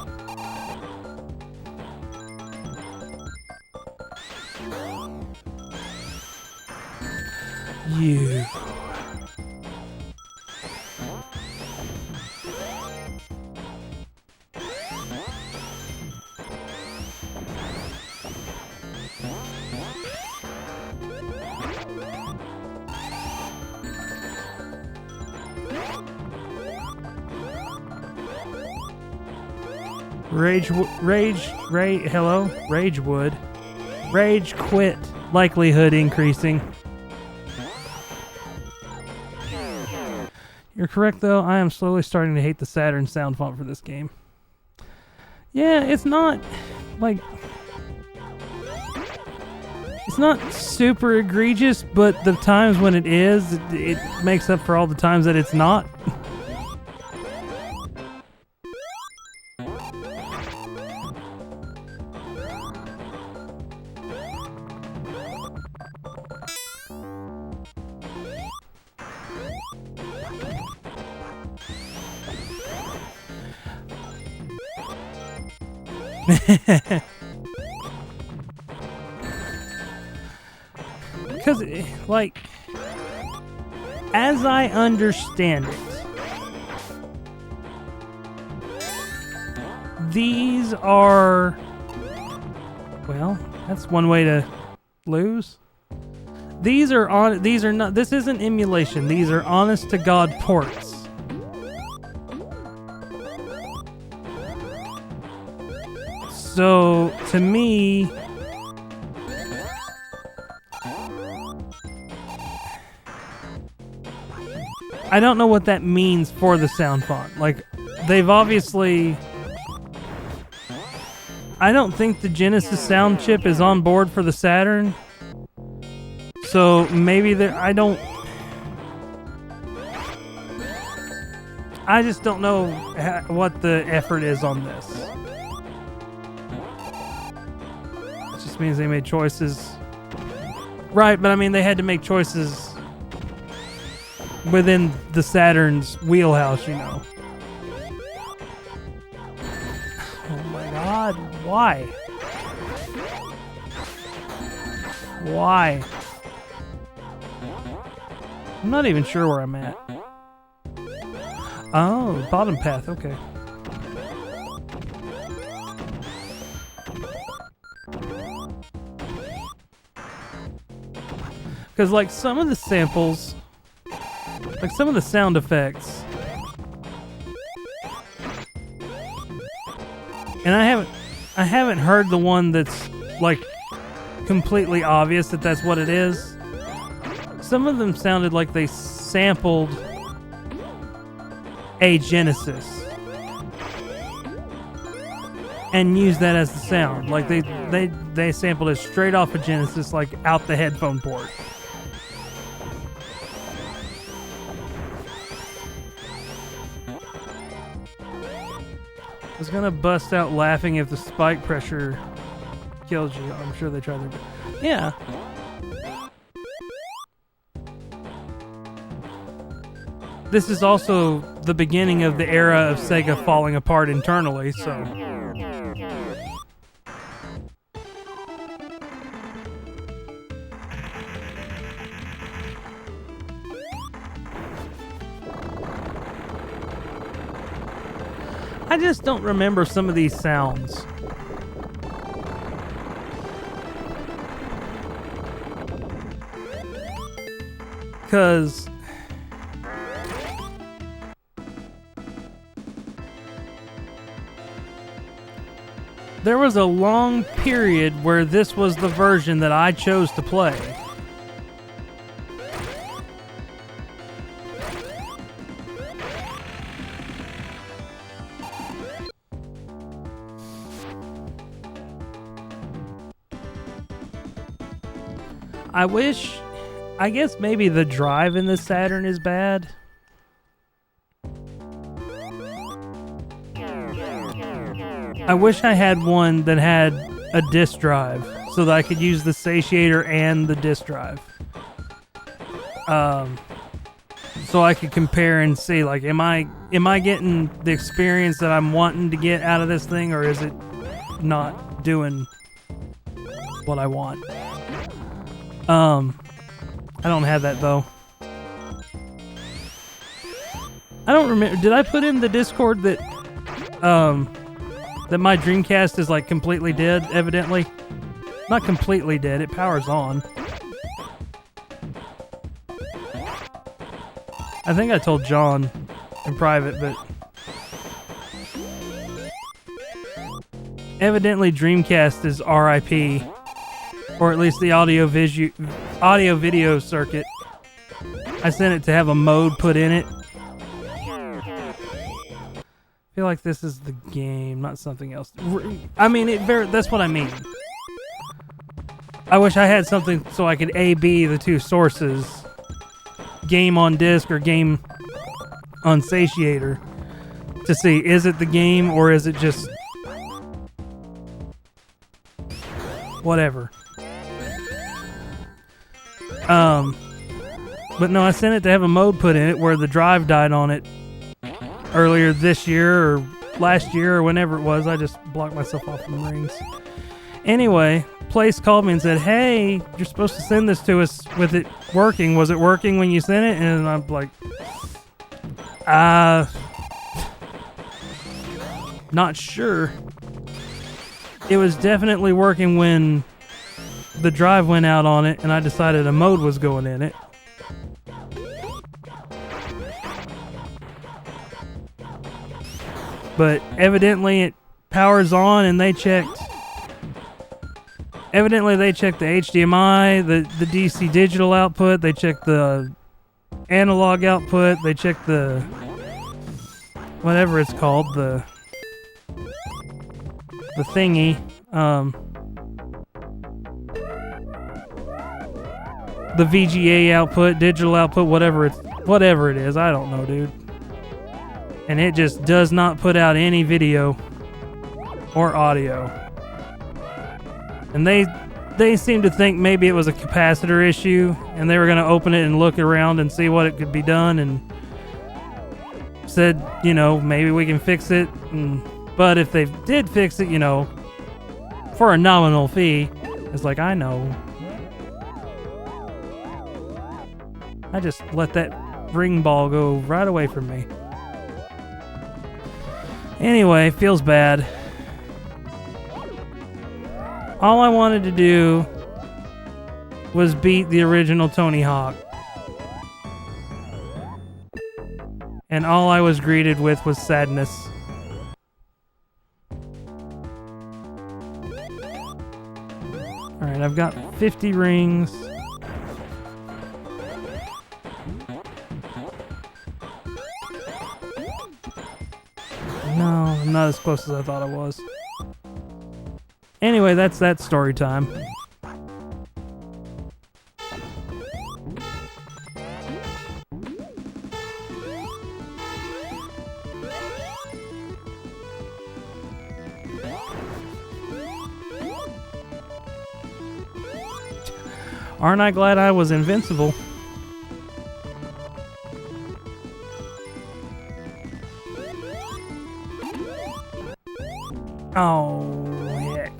You. Hello? Ragewood. Rage quit. Likelihood increasing. You're correct, though. I am slowly starting to hate the Saturn sound font for this game. Yeah, it's not, like... It's not super egregious, but the times when it is, it makes up for all the times that it's not. Because, like, as I understand it, these are, well, that's one way to lose. These are not, this isn't emulation. These are honest to God ports. So, to me, I don't know what that means for the sound font. Like, they've obviously... I don't think the Genesis sound chip is on board for the Saturn. So, maybe there... I just don't know what the effort is on this. It just means they made choices. Right, but I mean, they had to make choices within the Saturn's wheelhouse, you know. Oh my god, why? Why? I'm not even sure where I'm at. Oh, bottom path, okay. Because, like, some of the samples... Like some of the sound effects, and I haven't heard the one that's like completely obvious that that's what it is. Some of them sounded like they sampled a Genesis and used that as the sound. Like they sampled it straight off of Genesis, like out the headphone port. I was gonna bust out laughing if the spike pressure killed you. I'm sure they tried their best. Yeah. This is also the beginning of the era of Sega falling apart internally, so... I just don't remember some of these sounds. Because there was a long period where this was the version that I chose to play. I guess maybe the drive in the Saturn is bad. I wish I had one that had a disk drive so that I could use the satiator and the disk drive. So I could compare and see, like, am I getting the experience that I'm wanting to get out of this thing, or is it not doing what I want? I don't have that though. I don't remember. Did I put in the Discord that that my Dreamcast is like completely dead? Evidently, not completely dead. It powers on. I think I told John in private, but Evidently, Dreamcast is RIP, or at least the audio video circuit. I sent it to have a mode put in it. I feel like this is the game, not something else. I mean, that's what I mean. I wish I had something so I could A/B the two sources. Game on disc or game on satiator. To see, is it the game or is it just... whatever. But no, I sent it to have a mode put in it where the drive died on it earlier this year or last year or whenever it was. I just blocked myself off from rings. Anyway, Place called me and said, hey, you're supposed to send this to us with it working. Was it working when you sent it? And I'm like, not sure. It was definitely working when the drive went out on it and I decided a mode was going in it. But evidently it powers on and they checked. Evidently they checked the HDMI, the DC digital output, they checked the analog output, they checked the whatever it's called, the thingy. The VGA output, digital output, whatever it is, I don't know, dude. And it just does not put out any video or audio. And they seem to think maybe it was a capacitor issue and they were going to open it and look around and see what it could be done and said, you know, maybe we can fix it. But if they did fix it, you know, for a nominal fee, it's like, I know. I just let that ring ball go right away from me. Anyway, feels bad. All I wanted to do was beat the original Tony Hawk. And all I was greeted with was sadness. Alright, I've got 50 rings. No, I'm not as close as I thought I was. Anyway, that's that story time. Aren't I glad I was invincible? Oh, heck.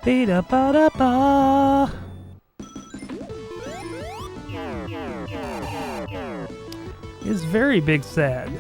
Ba-da-ba-da-ba. It's very big sad.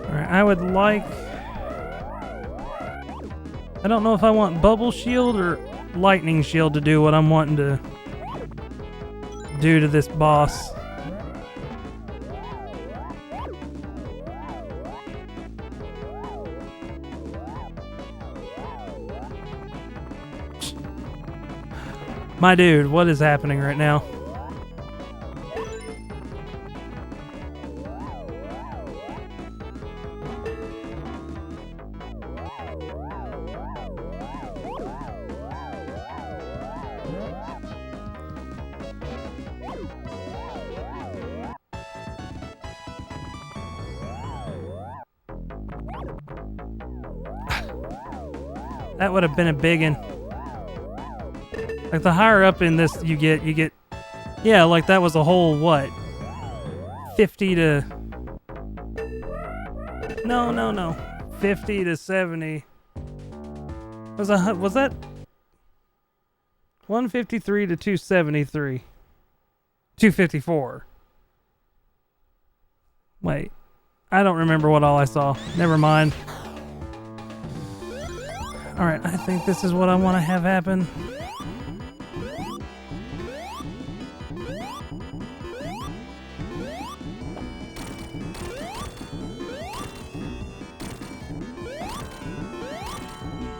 Alright, I would like... I don't know if I want Bubble Shield or Lightning Shield to do what I'm wanting to do to this boss. My dude, what is happening right now? That would have been a big one. Like the higher up in this you get, yeah, like that was a whole, what? 50 to... No. 50 to 70. Was that 153 to 273? 254. Wait. I don't remember what all I saw. Never mind. Alright, I think this is what I want to have happen.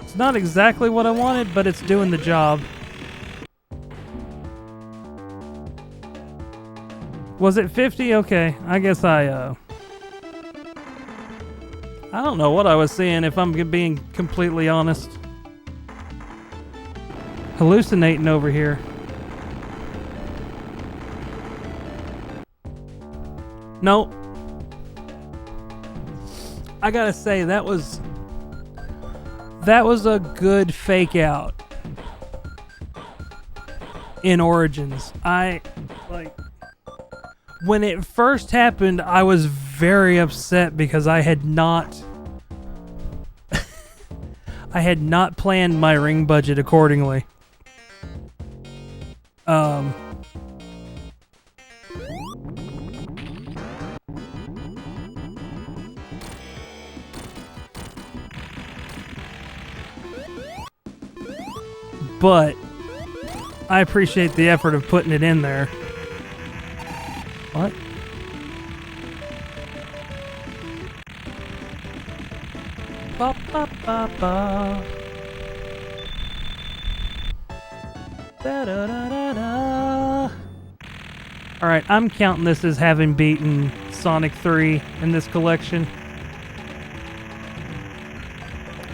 It's not exactly what I wanted, but it's doing the job. Was it 50? Okay, I guess I don't know what I was seeing, if I'm being completely honest. Hallucinating over here. Nope. I gotta say, that was a good fake out in Origins. When it first happened, I was very upset because I had not planned my ring budget accordingly. But I appreciate the effort of putting it in there. What? Ba, ba, ba, ba. Da, da, da, da, da. Alright, I'm counting this as having beaten Sonic 3 in this collection.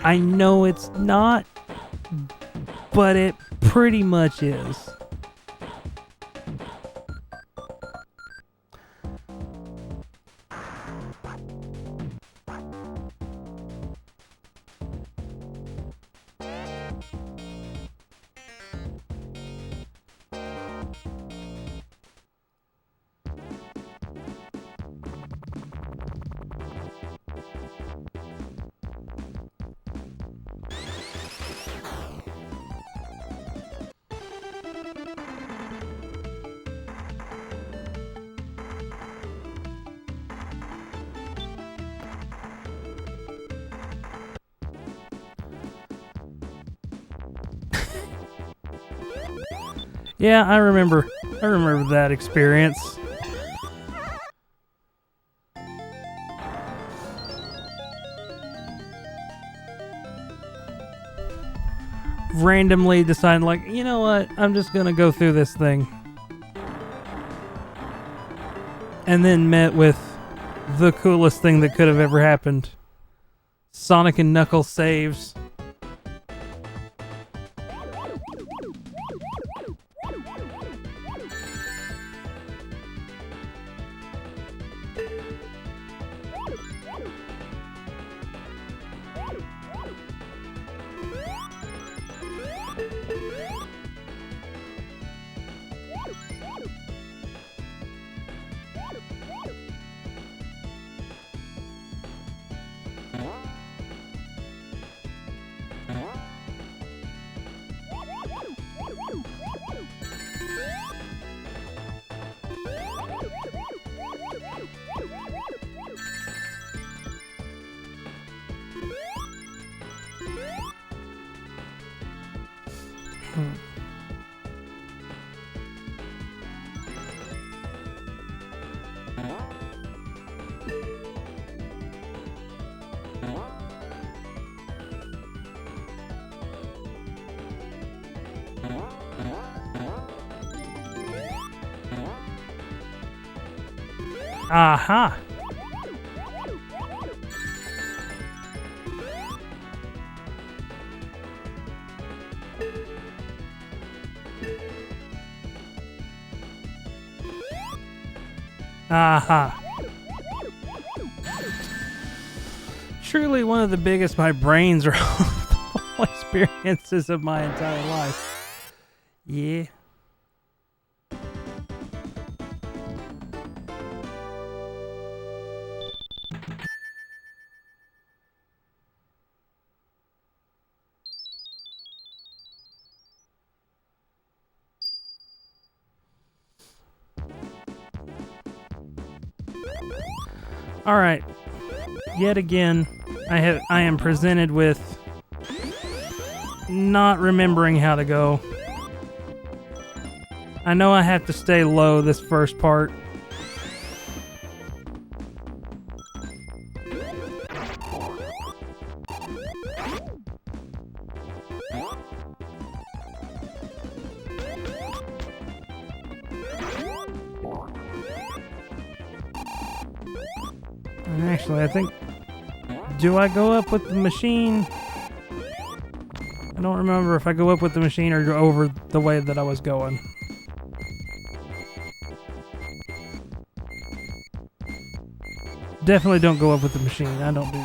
I know it's not, but it pretty much is. Yeah, I remember that experience. Randomly deciding, like, you know what, I'm just gonna go through this thing. And then met with the coolest thing that could have ever happened. Sonic and Knuckles saves. Aha! Aha! Truly one of the biggest my brains are always experiences of my entire life. Yeah. All right. Yet again, I am presented with not remembering how to go. I know I have to stay low this first part. And actually, I think... Do I go up with the machine? I don't remember if I go up with the machine or go over the way that I was going. Definitely don't go up with the machine. I don't do...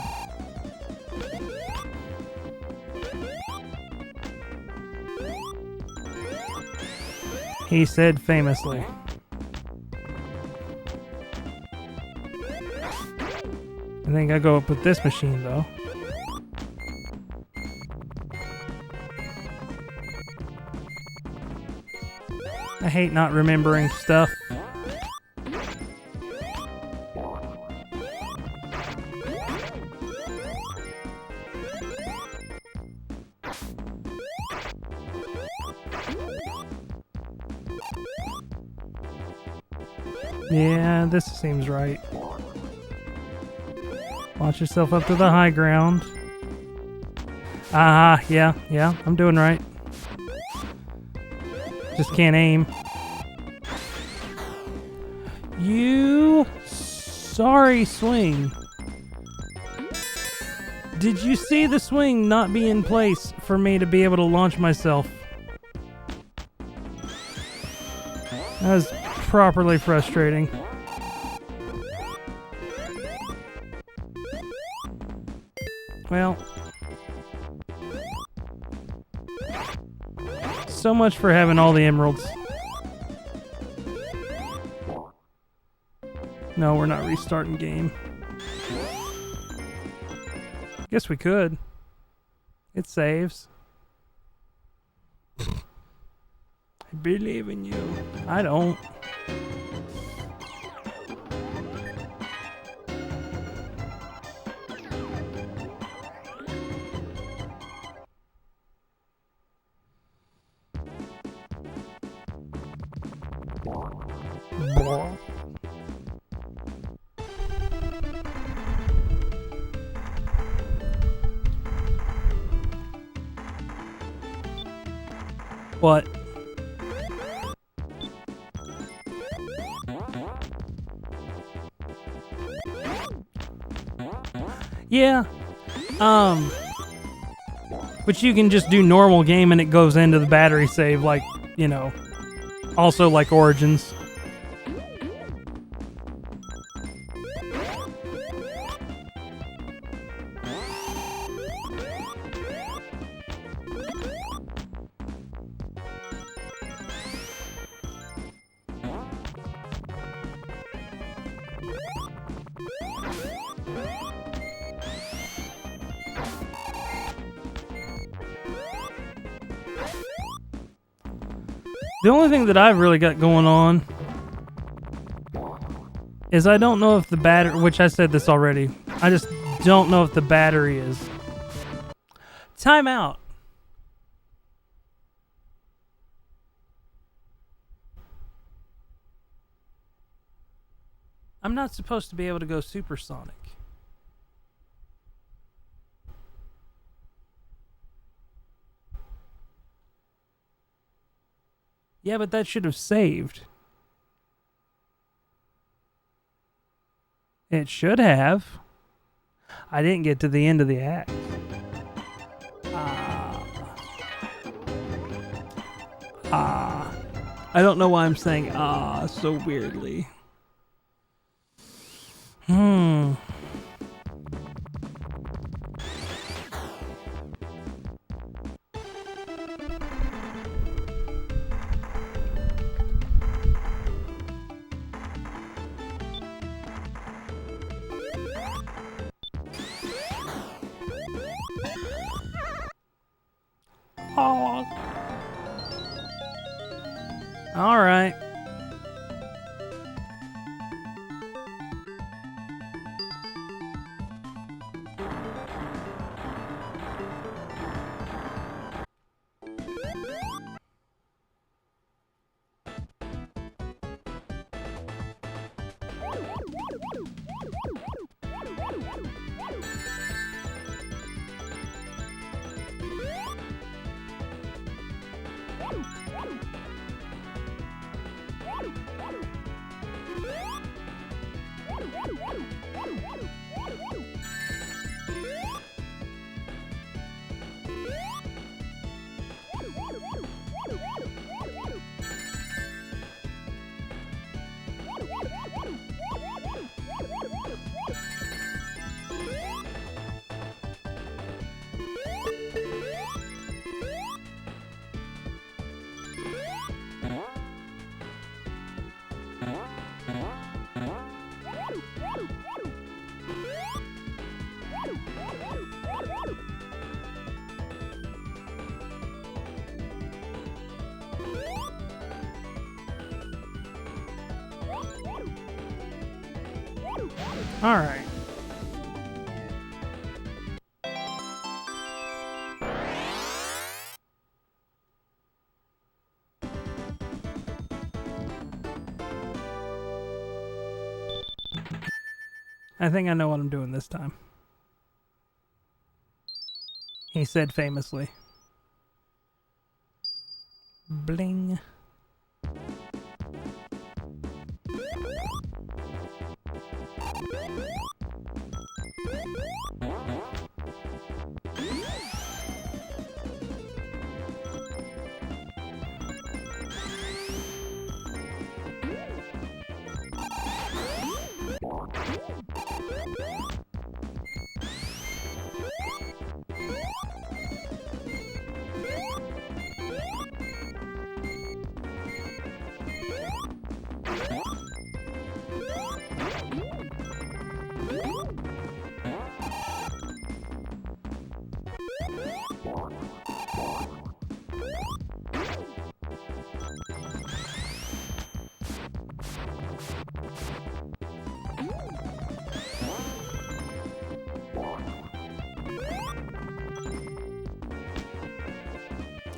He said famously. I think I go up with this machine, though. I hate not remembering stuff. Yeah, this seems right. Launch yourself up to the high ground. Yeah, I'm doing right. Just can't aim. You sorry swing. Did you see the swing not be in place for me to be able to launch myself? That was properly frustrating. Well, so much for having all the emeralds. No, we're not restarting game. Guess we could. It saves. I believe in you. I don't. What? Yeah. But you can just do normal game and it goes into the battery save like, you know, also like Origins. The only thing that I've really got going on is I don't know if the battery, which I said this already, I just don't know if the battery is. Time out. I'm not supposed to be able to go supersonic. Yeah, but that should have saved. It should have. I didn't get to the end of the act. I don't know why I'm saying so weirdly. All right. All right. I think I know what I'm doing this time. He said famously. Bling.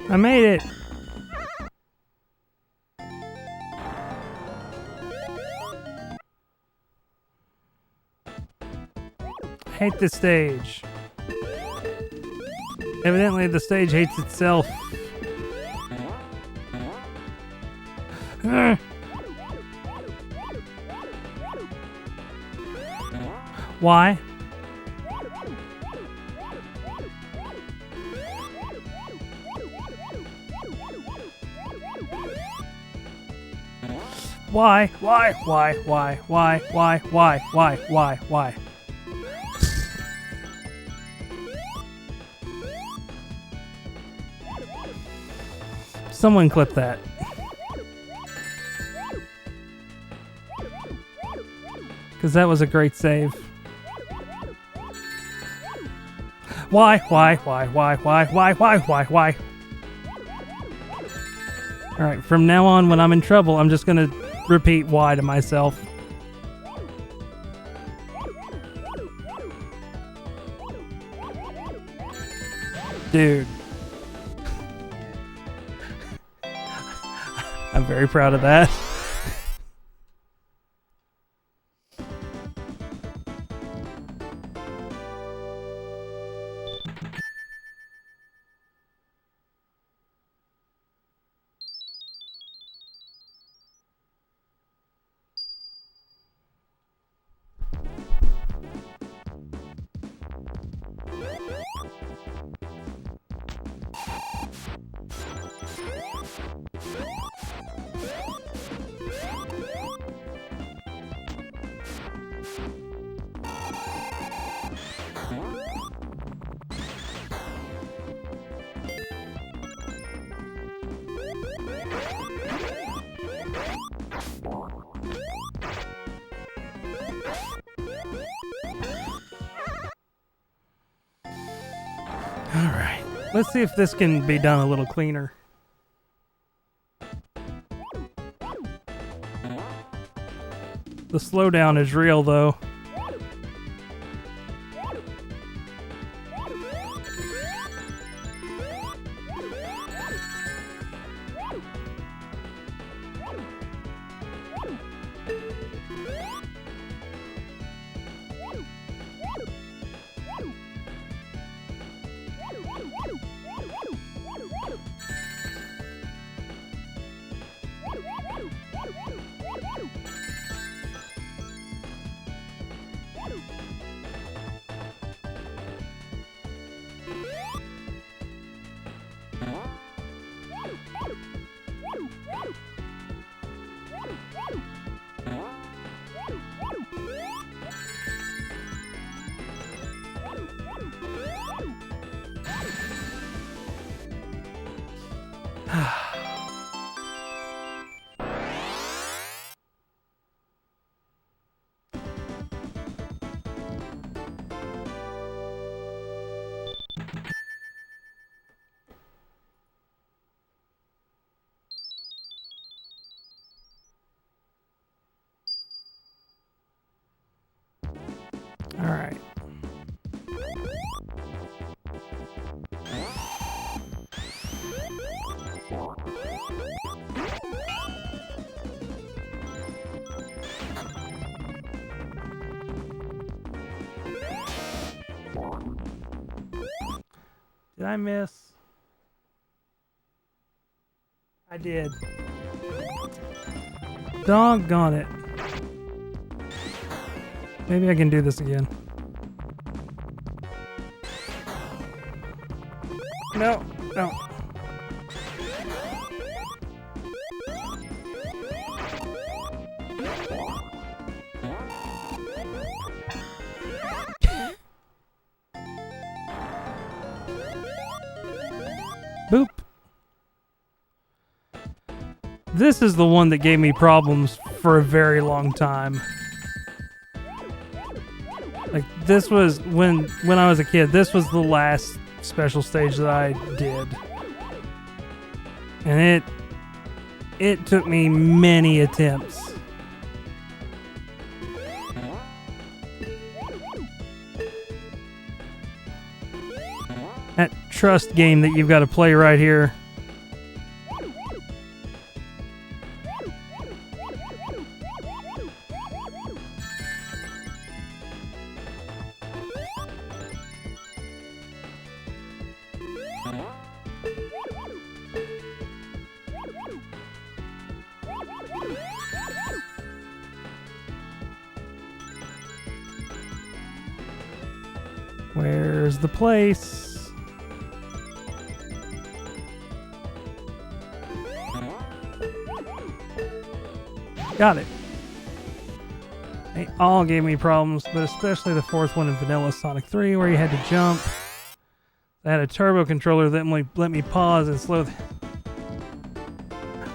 I made it. Hate this stage. Evidently the stage hates itself. Why? Why? Someone clip that. Because that was a great save. Why? Alright, from now on when I'm in trouble, I'm just gonna repeat why to myself. Dude. I'm very proud of that. All right. Let's see if this can be done a little cleaner. The slowdown is real, though. All right. Did I miss? I did. Doggone it. Maybe I can do this again. No, no. Boop. This is the one that gave me problems for a very long time. Like, this was when I was a kid, this was the last special stage that I did. And it took me many attempts. That trust game that you've got to play right here. Where's the place? Got it. They all gave me problems, but especially the fourth one in Vanilla Sonic 3 where you had to jump. I had a turbo controller that let me pause and slow.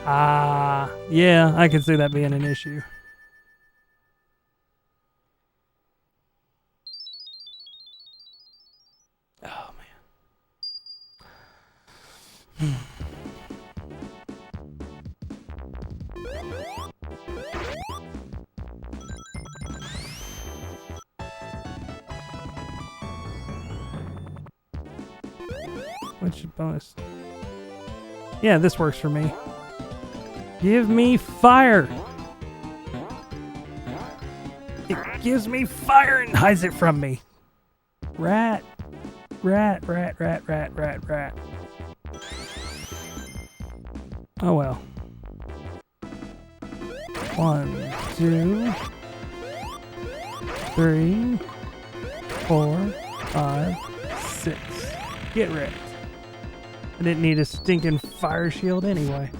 Yeah, I can see that being an issue. Oh, man. Which bonus? Yeah, this works for me. Give me fire! It gives me fire and hides it from me. Rat. Rat, rat, rat, rat, rat, rat. Oh well. 1, 2, 3, 4, 5, 6. Get wrecked. I didn't need a stinking fire shield anyway.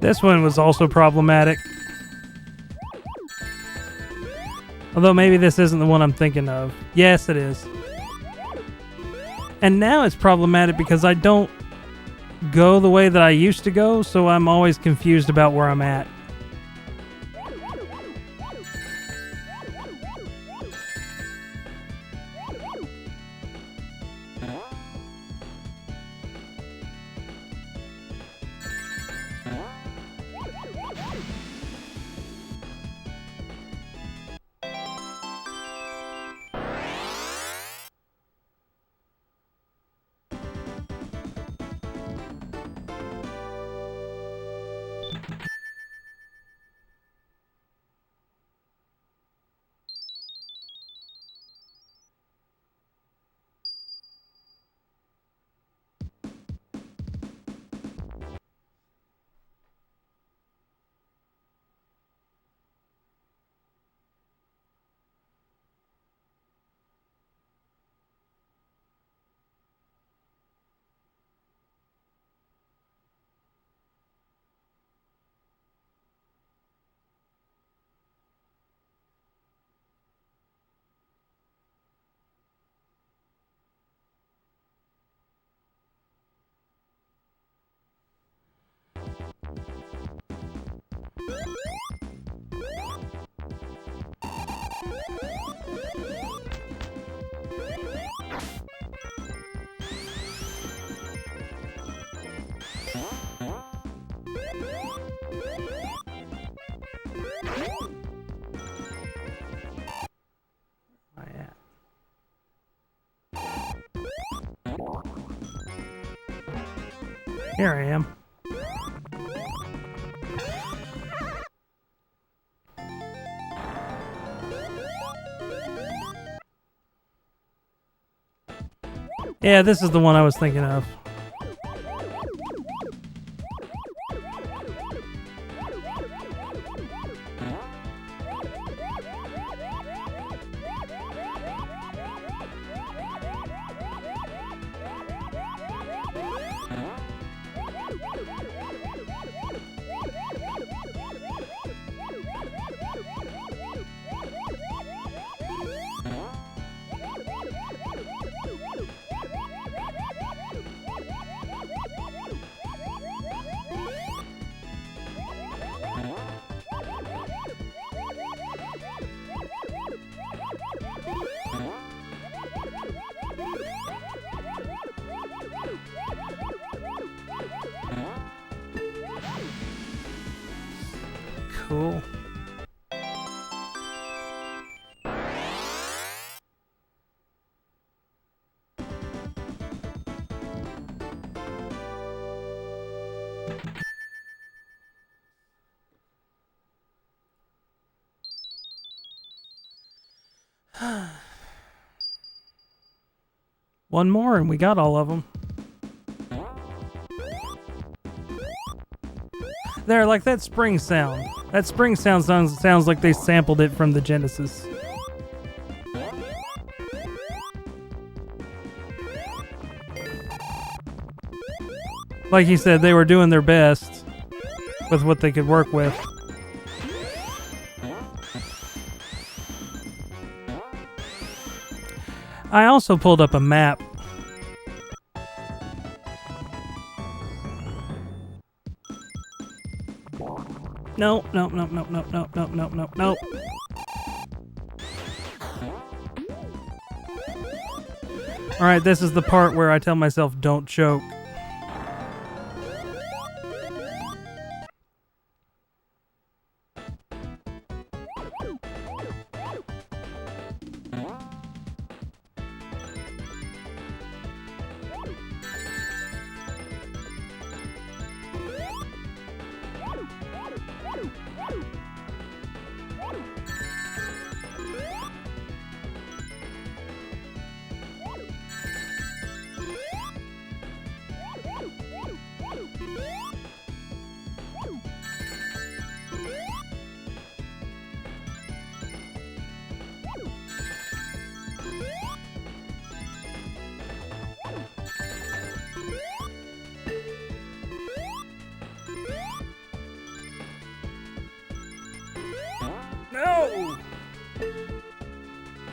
This one was also problematic. Although maybe this isn't the one I'm thinking of. Yes, it is. And now it's problematic because I don't go the way that I used to go, so I'm always confused about where I'm at. Here I am. Yeah, this is the one I was thinking of. Cool. One more and we got all of them. There, like that spring sound. That spring sound sounds like they sampled it from the Genesis. Like you said, they were doing their best with what they could work with. I also pulled up a map. No. Alright, this is the part where I tell myself don't choke.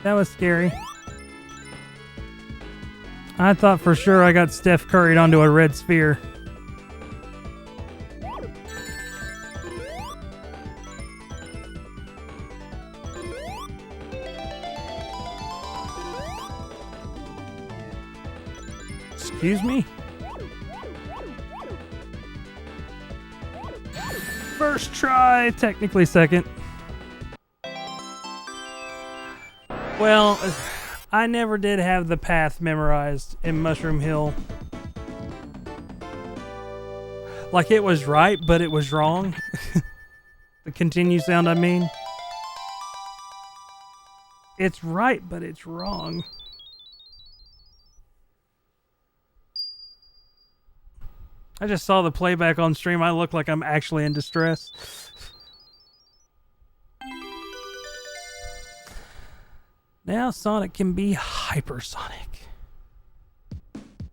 That was scary. I thought for sure I got Steph Curried onto a red sphere. Excuse me? First try, technically second. Well, I never did have the path memorized in Mushroom Hill. Like, it was right, but it was wrong. The continue sound, I mean. It's right, but it's wrong. I just saw the playback on stream. I look like I'm actually in distress. Now Sonic can be hypersonic.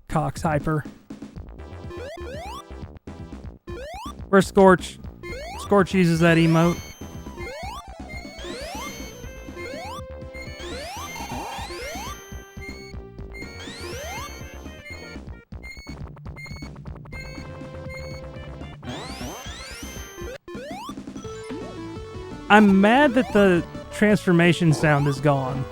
Cox hyper. Where's Scorch? Scorch uses that emote. I'm mad that the transformation sound is gone.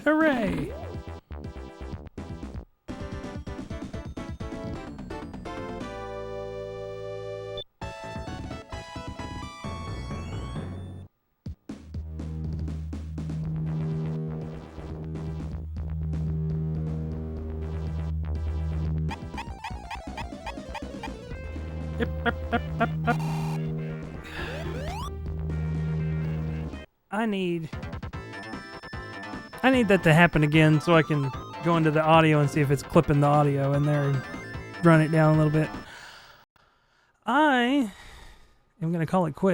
Hooray! I need that to happen again so I can go into the audio and see if it's clipping the audio in there and run it down a little bit. I am going to call it quits.